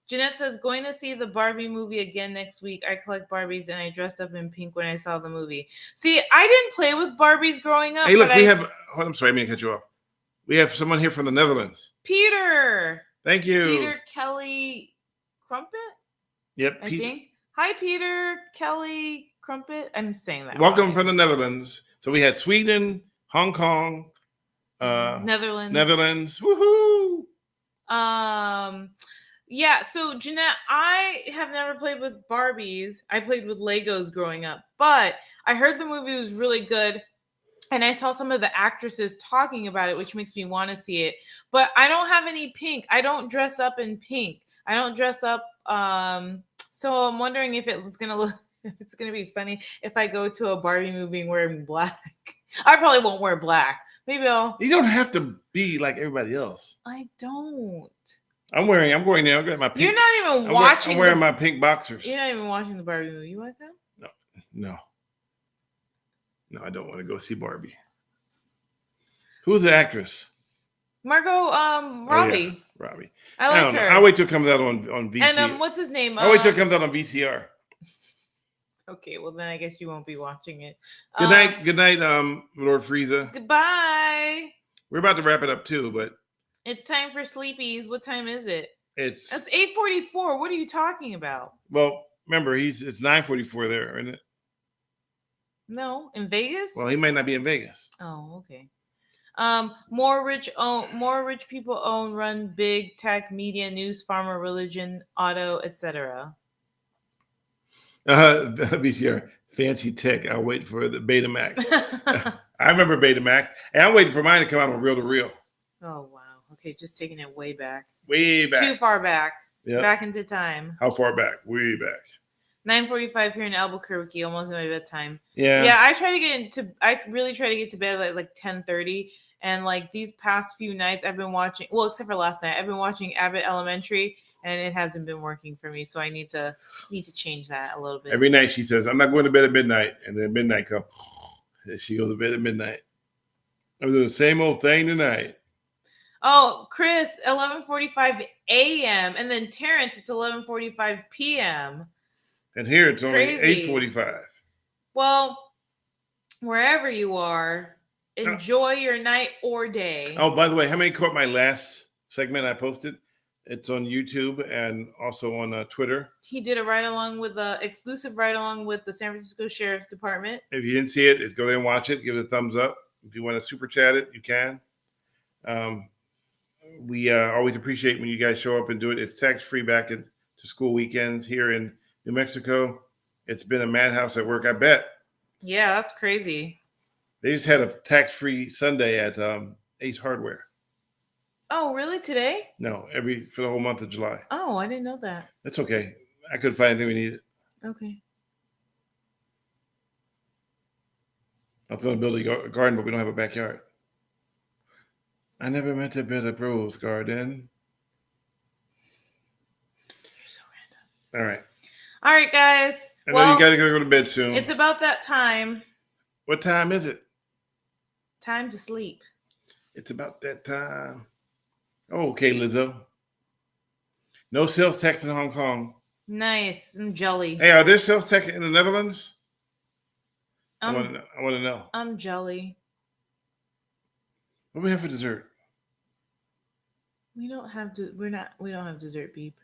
Jeanette says, going to see the Barbie movie again next week. I collect Barbies and I dressed up in pink when I saw the movie. See, I didn't play with Barbies growing up. Hey, look, I'm sorry, I mean to cut you off. We have someone here from the Netherlands. Peter. Thank you. Peter Kelly Crumpet? Yep. I think. Hi, Peter Kelly Crumpet. I'm saying that. Welcome wrong. from the Netherlands. So we had Sweden, Hong Kong, Netherlands. Woohoo! Yeah, so Jeanette, I have never played with Barbies. I played with Legos growing up, but I heard the movie was really good. And I saw some of the actresses talking about it, which makes me want to see it. But I don't have any pink. I don't dress up in pink. I don't dress up. So I'm wondering if it's gonna be funny if I go to a Barbie movie wearing black. I probably won't wear black. Maybe I'll. You don't have to be like everybody else. I don't. I'm going there. I got my pink. You're not even watching. I'm wearing my pink boxers. You're not even watching the Barbie movie. You like that? No, I don't want to go see Barbie. Who's the actress? Margot Robbie. Oh, yeah. Robbie. I like her. I'll wait till it comes out on VCR. And what's his name? I'll wait till it comes out on VCR. Okay, well then I guess you won't be watching it. Good night, Lord Frieza. Goodbye. We're about to wrap it up too, but it's time for sleepies. What time is it? That's 8:44. What are you talking about? Well, remember it's 9:44 there, isn't it? No, in Vegas? Well, he might not be in Vegas. Oh, okay. More rich people run big tech, media, news, pharma, religion, auto, etc. VCR, fancy tech. I'll wait for the Betamax. I remember Betamax, and I'm waiting for mine to come out on reel to reel. Oh wow. Okay, just taking it way back. Way back. Too far back. Yep. Back into time. How far back? Way back. 9:45 here in Albuquerque, almost my bedtime. Yeah. I really try to get to bed at like 10:30. And like these past few nights I've been watching, well, except for last night, I've been watching Abbott Elementary and it hasn't been working for me. So I need to change that a little bit. Every night she says, I'm not going to bed at midnight. And then midnight comes. And she goes to bed at midnight. I'm doing the same old thing tonight. Oh, Chris, 11:45 a.m. And then Terrence, it's 11:45 p.m. And here it's only Crazy. 8:45. Well, wherever you are, enjoy your night or day. Oh, by the way, how many caught my last segment I posted? It's on YouTube and also on Twitter. He did a exclusive ride along with the San Francisco Sheriff's Department. If you didn't see it, just go there and watch it. Give it a thumbs up. If you want to super chat it, you can. We always appreciate when you guys show up and do it. It's tax-free back to school weekends here in New Mexico. It's been a madhouse at work, I bet. Yeah, that's crazy. They just had a tax-free Sunday at Ace Hardware. Oh, really? Today? No, for the whole month of July. Oh, I didn't know that. That's okay. I couldn't find anything we needed. Okay. I was going to build a garden, but we don't have a backyard. I never meant to build a rose garden. You're so random. All right, guys. I know you got to go to bed soon. It's about that time. What time is it? Time to sleep. It's about that time. Oh, okay, Lizzo. No sales tax in Hong Kong. Nice. I'm jelly. Hey, are there sales tax in the Netherlands? I want to know. I'm jelly. What do we have for dessert? We don't have dessert, beep.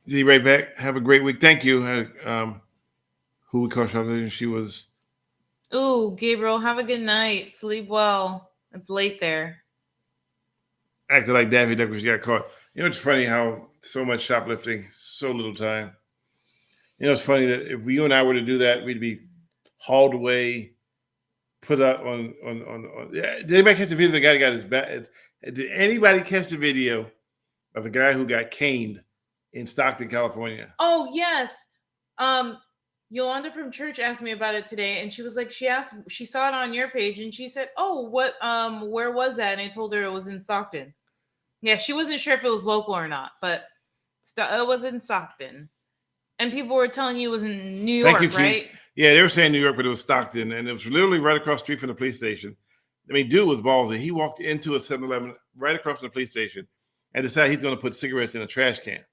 See you right back. Have a great week. Thank you. who we caught shoplifting. She was. Ooh, Gabriel, have a good night. Sleep well. It's late there. Acted like Daffy Duck when she got caught. It's funny how so much shoplifting, so little time. It's funny that if you and I were to do that, we'd be hauled away, put up on. Yeah. Did anybody catch the video of the guy that got his back? Did anybody catch the video of the guy who got caned in Stockton, California? Oh, yes. Yolanda from church asked me about it today, and she was like, she saw it on your page, and she said, "Oh, where was that?" And I told her it was in Stockton. Yeah, she wasn't sure if it was local or not, but it was in Stockton. And people were telling you it was in New York, right? Yeah, they were saying New York, but it was Stockton, and it was literally right across the street from the police station. I mean, dude was ballsy. He walked into a 7-Eleven right across from the police station and decided he's going to put cigarettes in a trash can.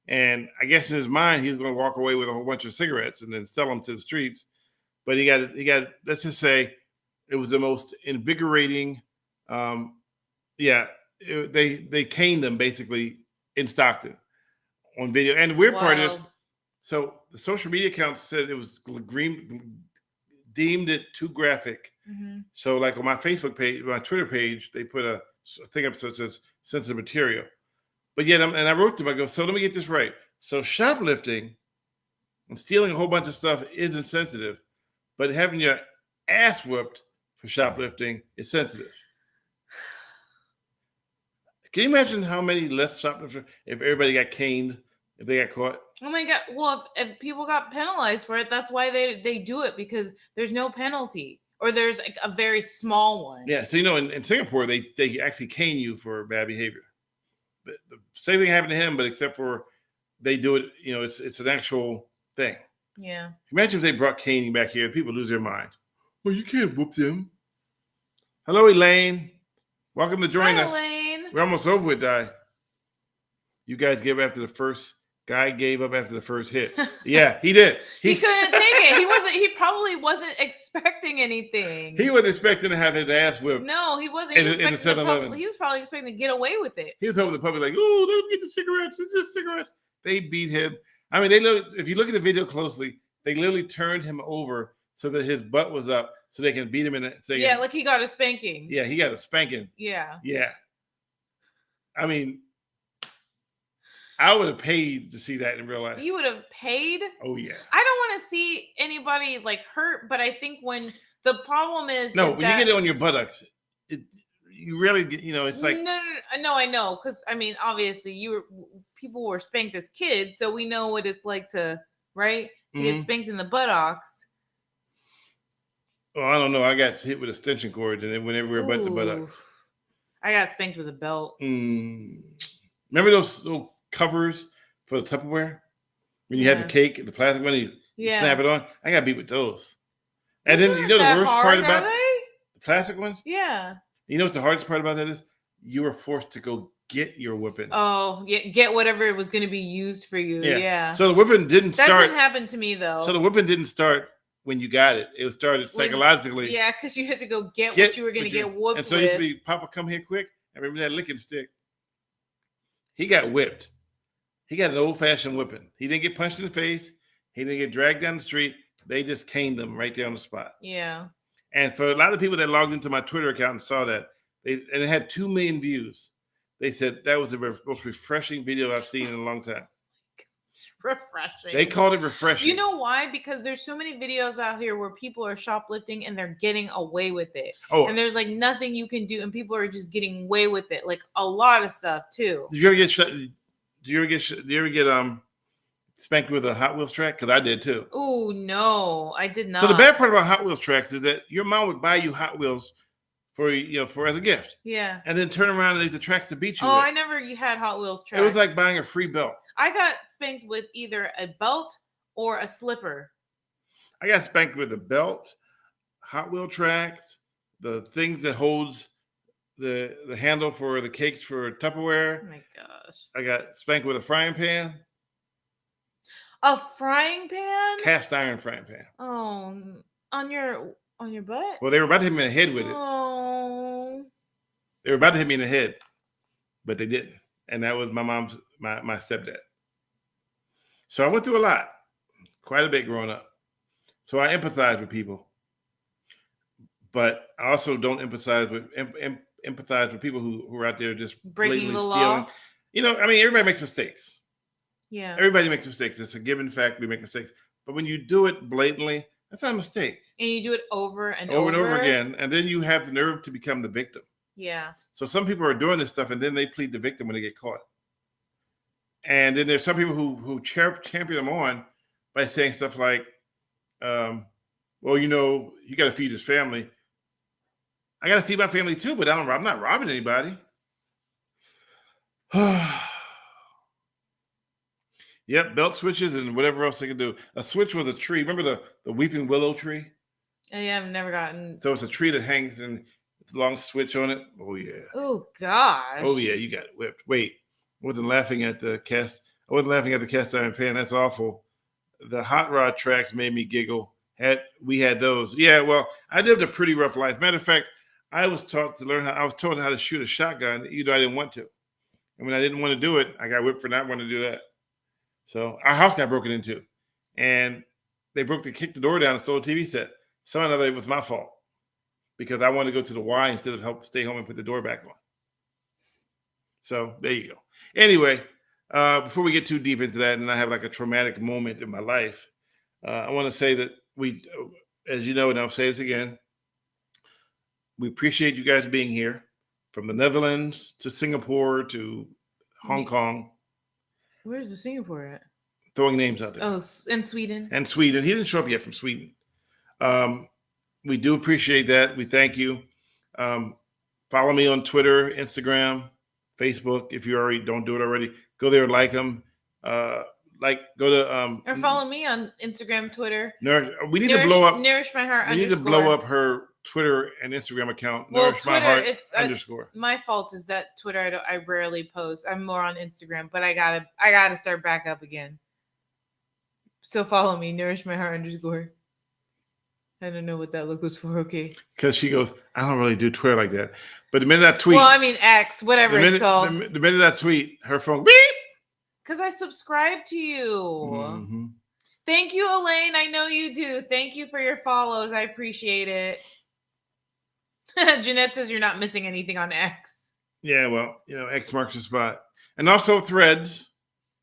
And I guess in his mind, he's going to walk away with a whole bunch of cigarettes and then sell them to the streets. But he got. Let's just say, it was the most invigorating. They caned them basically in Stockton on video. And the weird part is, so the social media account said it was deemed it too graphic. Mm-hmm. So like on my Facebook page, my Twitter page, they put a thing up that says sensitive material. But yet, I wrote them, I go, so let me get this right. So shoplifting and stealing a whole bunch of stuff isn't sensitive, but having your ass whooped for shoplifting is sensitive. Can you imagine how many less shoplifters if everybody got caned, if they got caught? Oh my God. Well, if people got penalized for it, that's why they do it, because there's no penalty, or there's like a very small one. Yeah. So, in Singapore, they actually cane you for bad behavior. The same thing happened to him, but except for they do it, it's an actual thing. Yeah. Imagine if they brought caning back here, people lose their minds. Well, you can't whoop them. Hello, Elaine. Welcome to join us. Elaine. We're almost over with, Di. You guys gave up after the first. Guy gave up after the first hit. Yeah, he did. He couldn't take it. He probably wasn't expecting anything. He wasn't expecting to have his ass whipped. No, he wasn't. He was probably expecting to get away with it. He was hoping the public like, oh, let him get the cigarettes. It's just cigarettes. They beat him. I mean, if you look at the video closely, they literally turned him over so that his butt was up so they can beat him in it. Yeah, like he got a spanking. Yeah, he got a spanking. Yeah. Yeah. I mean, I would have paid to see that in real life. You would have paid? Oh, yeah. I don't want to see anybody like hurt, but I think when the problem is when you get it on your buttocks, you really get, it's like no, I know, because I mean, obviously people were spanked as kids, so we know what it's like to get spanked in the buttocks. Well, I don't know. I got hit with extension cords, and it went everywhere but the buttocks. I got spanked with a belt. Remember those little covers for the Tupperware when you had the cake, the plastic one, you snap it on? I got beat with those. And then the worst part about the plastic ones? Yeah. You know what's the hardest part about that is? You were forced to go get your whipping. Oh, yeah, get whatever it was going to be used for you. Yeah. So the whipping didn't start. That didn't happen to me though. So the whipping didn't start when you got it. It started psychologically. Yeah, because you had to go get what you were going to get whooped. And so it used to be, Papa, come here quick. I remember that licking stick. He got whipped. He got an old-fashioned whipping. He didn't get punched in the face. He didn't get dragged down the street. They just caned him right there on the spot. Yeah. And for a lot of people that logged into my Twitter account and saw that, and it had 2 million views, they said that was the most refreshing video I've seen in a long time. Refreshing. They called it refreshing. You know why? Because there's so many videos out here where people are shoplifting and they're getting away with it. Oh. And there's like nothing you can do, and people are just getting away with it. Like a lot of stuff too. Did you ever get spanked with a Hot Wheels track? Because I did too. Oh no, I did not. So the bad part about Hot Wheels tracks is that your mom would buy you Hot Wheels for as a gift. Yeah. And then turn around and leave the tracks to beat you. Oh, I never had Hot Wheels tracks. It was like buying a free belt. I got spanked with either a belt or a slipper. I got spanked with a belt, Hot Wheel tracks, the things that holds the handle for the cakes for Tupperware. Oh my gosh. I got spanked with a frying pan. A frying pan? Cast iron frying pan. Oh, on your butt? Well, they were about to hit me in the head with it. Oh. They were about to hit me in the head, but they didn't. And that was my mom's, my stepdad. So I went through a lot, quite a bit growing up. So I empathize with people, but I also don't empathize with people who are out there just Breaking blatantly the stealing. law. You know, I mean, everybody makes mistakes. Yeah. Everybody makes mistakes. It's a given fact we make mistakes. But when you do it blatantly, that's not a mistake. And you do it over and over again, and then you have the nerve to become the victim. Yeah. So some people are doing this stuff, and then they plead the victim when they get caught. And then there's some people who champion them on by saying stuff like, well, you know, you got to feed his family. I got to feed my family too, but I'm not robbing anybody. Yep, belt switches and whatever else they can do. A switch was a tree. Remember the weeping willow tree? Yeah, I've never gotten. So it's a tree that hangs and it's a long switch on it. Oh yeah. Oh gosh. Oh yeah, you got whipped. Wait, I wasn't laughing at the cast iron pan. That's awful. The hot rod tracks made me giggle. We had those. Yeah, well, I lived a pretty rough life. Matter of fact, I was told how to shoot a shotgun, even though I didn't want to. And when I didn't want to do it, I got whipped for not wanting to do that. So our house got broken into, and they kicked the door down and stole a TV set. Somehow or another, it was my fault because I wanted to go to the Y instead of stay home and put the door back on. So there you go. Anyway, before we get too deep into that, and I have like a traumatic moment in my life, I want to say that we, as you know, and I'll say this again, we appreciate you guys being here from the Netherlands to Singapore to Hong Kong. Where's the Singapore at? Throwing names out there. Oh, and Sweden. And Sweden. He didn't show up yet from Sweden. We do appreciate that. We thank you. Follow me on Twitter, Instagram, Facebook. If you already don't do it already, go there and like them. Go to or follow me on Instagram, Twitter. We need to blow up. Nourish my heart. We need to blow up her Twitter and Instagram account. Well, Nourish Twitter, my heart underscore. My fault is that Twitter I rarely post. I'm more on Instagram, but I gotta start back up again. So follow me, Nourish my heart underscore. I don't know what that look was for. Okay. Because she goes, I don't really do Twitter like that. But the minute I tweet, well, I mean X, whatever it's called. The minute I tweet, her phone beep. Because I subscribe to you. Mm-hmm. Thank you, Elaine. I know you do. Thank you for your follows. I appreciate it. Jeanette says you're not missing anything on X. Yeah, well, X marks the spot. And also Threads.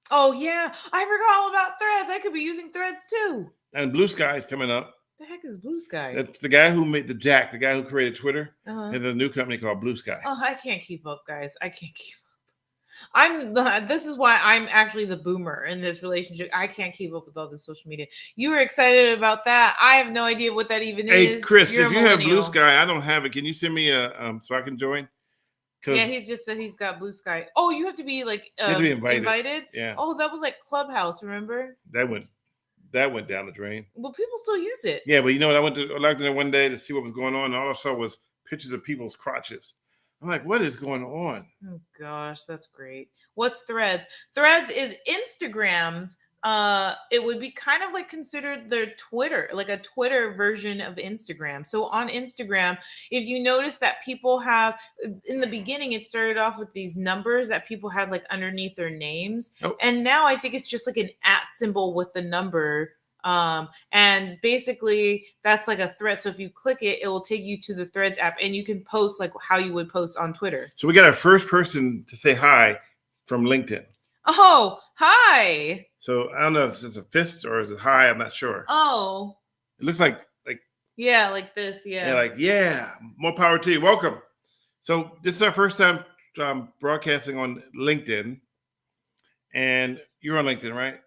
Oh, yeah. I forgot all about Threads. I could be using Threads too. And Blue Sky is coming up. The heck is Blue Sky? That's the guy who made the guy who created Twitter. Uh-huh. And the new company called Blue Sky. Oh, I can't keep up, guys. I can't keep up. This is why I'm actually the boomer in this relationship. I can't keep up with all this social media. You were excited about that. I have no idea what that even is. Hey, Chris, You're if you have Blue Sky, I don't have it. Can you send me so I can join? Yeah, he's just said he's got Blue Sky. Oh, you have to be like you have to be invited. Yeah. Oh, that was like Clubhouse. Remember? That went down the drain. Well, people still use it. Yeah, but you know what? I logged in there one day to see what was going on, and all I saw was pictures of people's crotches. I'm like, what is going on? Oh gosh, that's great. What's Threads? Threads is Instagram's. It would be kind of like considered their Twitter, like a Twitter version of Instagram. So on Instagram, if you notice that people have, in the beginning, it started off with these numbers that people had like underneath their names. Oh. And now I think it's just like an @ symbol with the number. And basically that's like a thread. So if you click it, it will take you to the Threads app and you can post like how you would post on Twitter. So we got our first person to say hi from LinkedIn. Oh, hi. So I don't know if it's a fist or is it hi. I'm not sure. Oh, it looks like yeah, like this. Yeah. Yeah, more power to you. Welcome. So this is our first time broadcasting on LinkedIn, and you're on LinkedIn, right?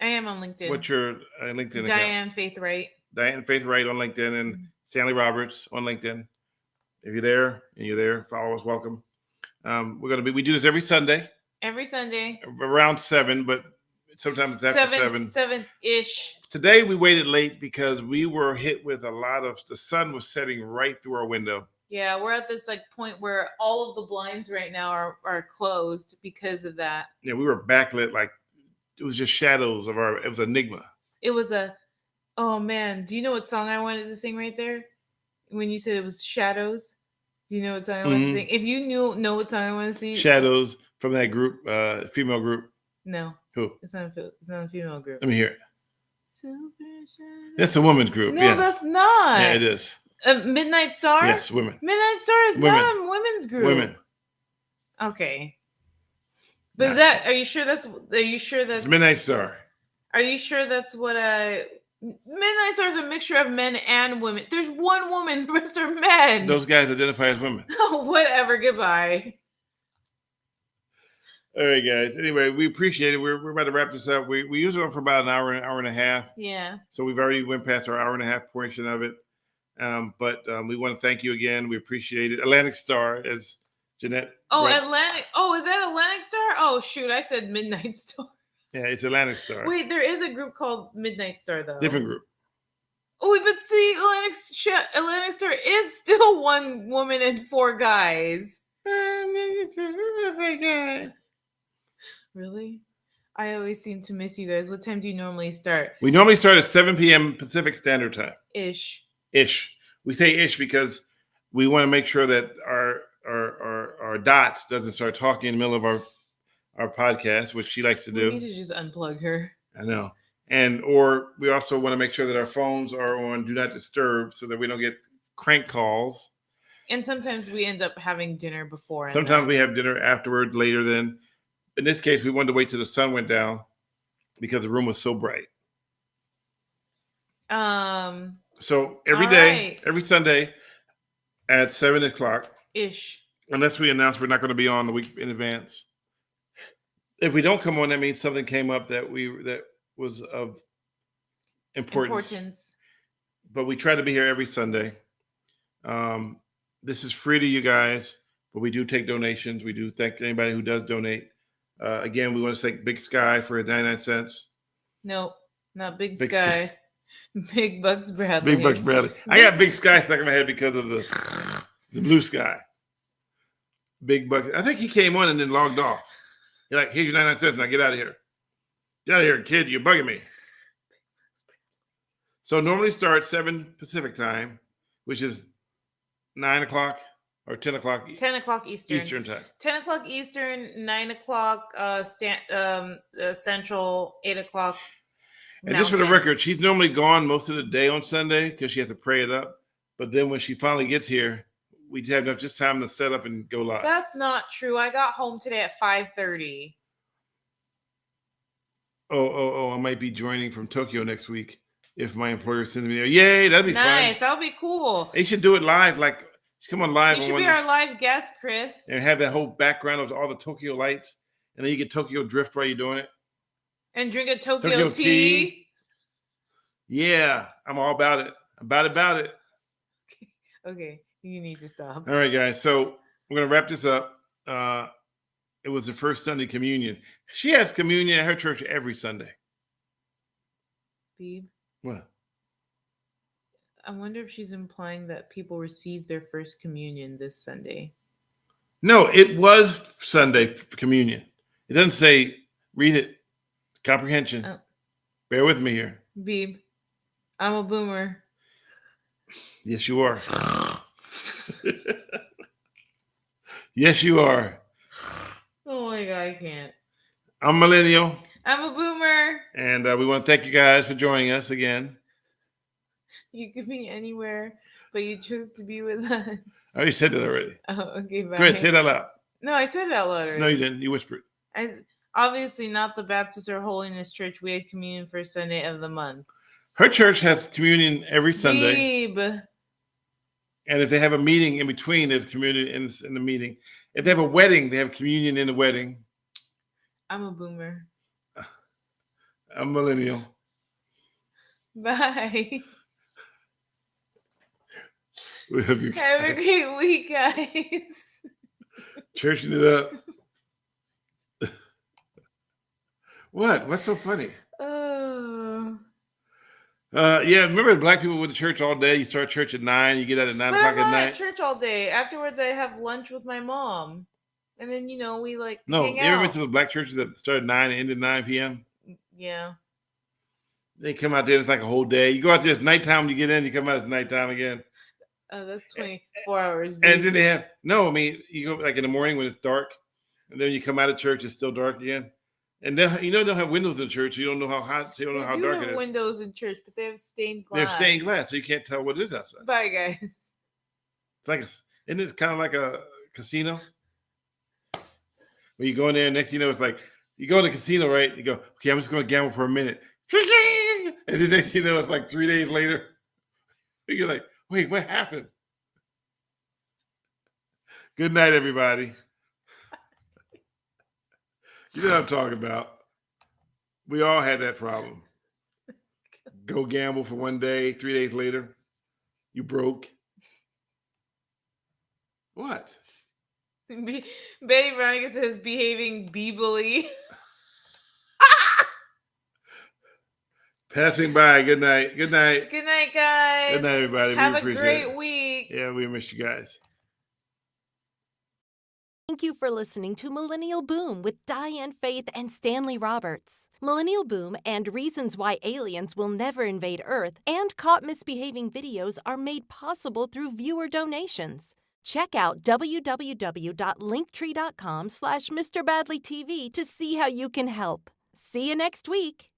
I am on LinkedIn. What's your LinkedIn account? Diane Faith Wright. Diane Faith Wright on LinkedIn, and Stanley Roberts on LinkedIn. If you're there, follow us. Welcome. We do this every Sunday. Every Sunday. Around 7, but sometimes it's after 7. 7-ish. Today we waited late because we were hit with the sun was setting right through our window. Yeah, we're at this like point where all of the blinds right now are closed because of that. Yeah, we were backlit like it was just shadows it was Enigma. It was oh man, do you know what song I wanted to sing right there? When you said it was shadows? Do you know what song I wanted to sing? If you know what song I want to sing? Shadows from that group, female group. No. Who? It's not a female group. Let me hear it. That's a women's group. No, yeah. that's not. Yeah, it is. Midnight Star? Yes, women. Midnight Star is Women. not a women's group. Women. Okay. But is Nah. that, are you sure that's It's Midnight Star. Are you sure that's what Midnight Star is a mixture of men and women. There's one woman, the rest are men. Those guys identify as women. Oh, whatever. Goodbye. All right, guys. Anyway, we appreciate it. We're about to wrap this up. We usually go for about an hour and a half. Yeah. So we've already went past our hour and a half portion of it. But we want to thank you again. We appreciate it. Atlantic Star, as Jeanette. Oh, Atlantic. Oh, is that Atlantic Star? Oh, shoot. I said Midnight Star. Yeah, it's Atlantic Star. Wait, there is a group called Midnight Star, though. Different group. Oh, but see, Atlantic Star is still one woman and 4 guys. Really? I always seem to miss you guys. What time do you normally start? We normally start at 7 p.m. Pacific Standard Time. Ish. We say ish because we want to make sure that our dot doesn't start talking in the middle of our podcast, which she likes to do. We need to just unplug her. I know. Or we also want to make sure that our phones are on Do Not Disturb so that we don't get crank calls. And sometimes we end up having dinner before. Sometimes we have dinner afterward, later than. In this case, we wanted to wait till the sun went down because the room was so bright. So every day, every Sunday at 7 o'clock. Ish. Unless we announce we're not going to be on the week in advance. If we don't come on, that means something came up that was of importance. But we try to be here every Sunday. This is free to you guys, but we do take donations. We do thank anybody who does donate. Again, we want to thank Big Sky for 99 cents. Nope, not Big Sky. Big Bucks Bradley. Big Bucks Bradley. I got Big Sky stuck in my head because of the blue sky. Big Bucks. I think he came on and then logged off. You're like, here's your 99 cents. Now get out of here. Get out of here, kid. You're bugging me. So normally start 7 Pacific time, which is 9 o'clock or 10 o'clock. 10 o'clock Eastern. Eastern time. 10 o'clock Eastern, 9 o'clock Central, 8 o'clock And just for the record, she's normally gone most of the day on Sunday because she has to pray it up. But then when she finally gets here, we have enough just time to set up and go live. That's not true. I got home today at 5:30. Oh, I might be joining from Tokyo next week if my employer sends me there. Yay, that'd be fun. Nice, that'll be cool. They should do it live, like come on live. You should be our live guest, Chris. And have that whole background of all the Tokyo lights. And then you get Tokyo Drift while you're doing it. And drink a Tokyo tea. Yeah, I'm all about it. About it. Okay, you need to stop. All right, guys. So we're going to wrap this up. It was the first Sunday communion. She has communion at her church every Sunday. Beeb? What? I wonder if she's implying that people received their first communion this Sunday. No, it was Sunday communion. It doesn't say, read it. Comprehension. Oh. Bear with me here. Beeb, I'm a boomer. Yes, you are. Yes, you are. Oh my God, I can't. I'm Millennial. I'm a boomer. And we want to thank you guys for joining us again. You could be anywhere, but you chose to be with us. I already said that already. Oh, okay, bye. Go ahead, say that out loud. No, I said it out loud already. No, you didn't. You whispered. Obviously not the Baptist or Holiness Church. We had communion first Sunday of the month. Her church has communion every Sunday. Babe. And if they have a meeting in between, there's communion in the meeting. If they have a wedding, they have communion in the wedding. I'm a boomer. I'm Millennial. Bye. We love you guys. Have a great week, guys. Churching it up. What? What's so funny? Oh. Yeah, remember black people went to church all day. You start church at 9, you get out at 9 o'clock at night. At church all day. Afterwards, I have lunch with my mom. And then, we hang out. You ever went to the black churches that started 9 and ended 9 p.m.? Yeah. They come out there, it's like a whole day. You go out there, it's nighttime when you get in, you come out, it's nighttime again. Oh, that's 24 hours. And then they have, you go like in the morning when it's dark, and then you come out of church, it's still dark again. And then you don't have windows in church. You don't know how hot. So you don't know how They do dark have it is. windows in church, but they have stained They have glass. stained glass, so you can't tell what it is outside. Bye, guys. It's like isn't it kind of like a casino? When you go in there, next thing you know, it's like you go to the casino, right? You go, okay, I'm just going to gamble for a minute, and then next thing you know, it's like 3 days later. You're like, wait, what happened? Good night, everybody. You know what I'm talking about. We all had that problem. Go gamble for 1 day, 3 days later, you broke. What? Betty Veronica says behaving beebly. Passing by. Good night. Good night. Good night, guys. Good night, everybody. Have We a appreciate great week. Yeah, we missed you guys. Thank you for listening to Millennial Boom with Diane Faith and Stanley Roberts. Millennial Boom and Reasons Why Aliens Will Never Invade Earth and Caught Misbehaving videos are made possible through viewer donations. Check out www.linktree.com/MrBadleyTV to see how you can help. See you next week.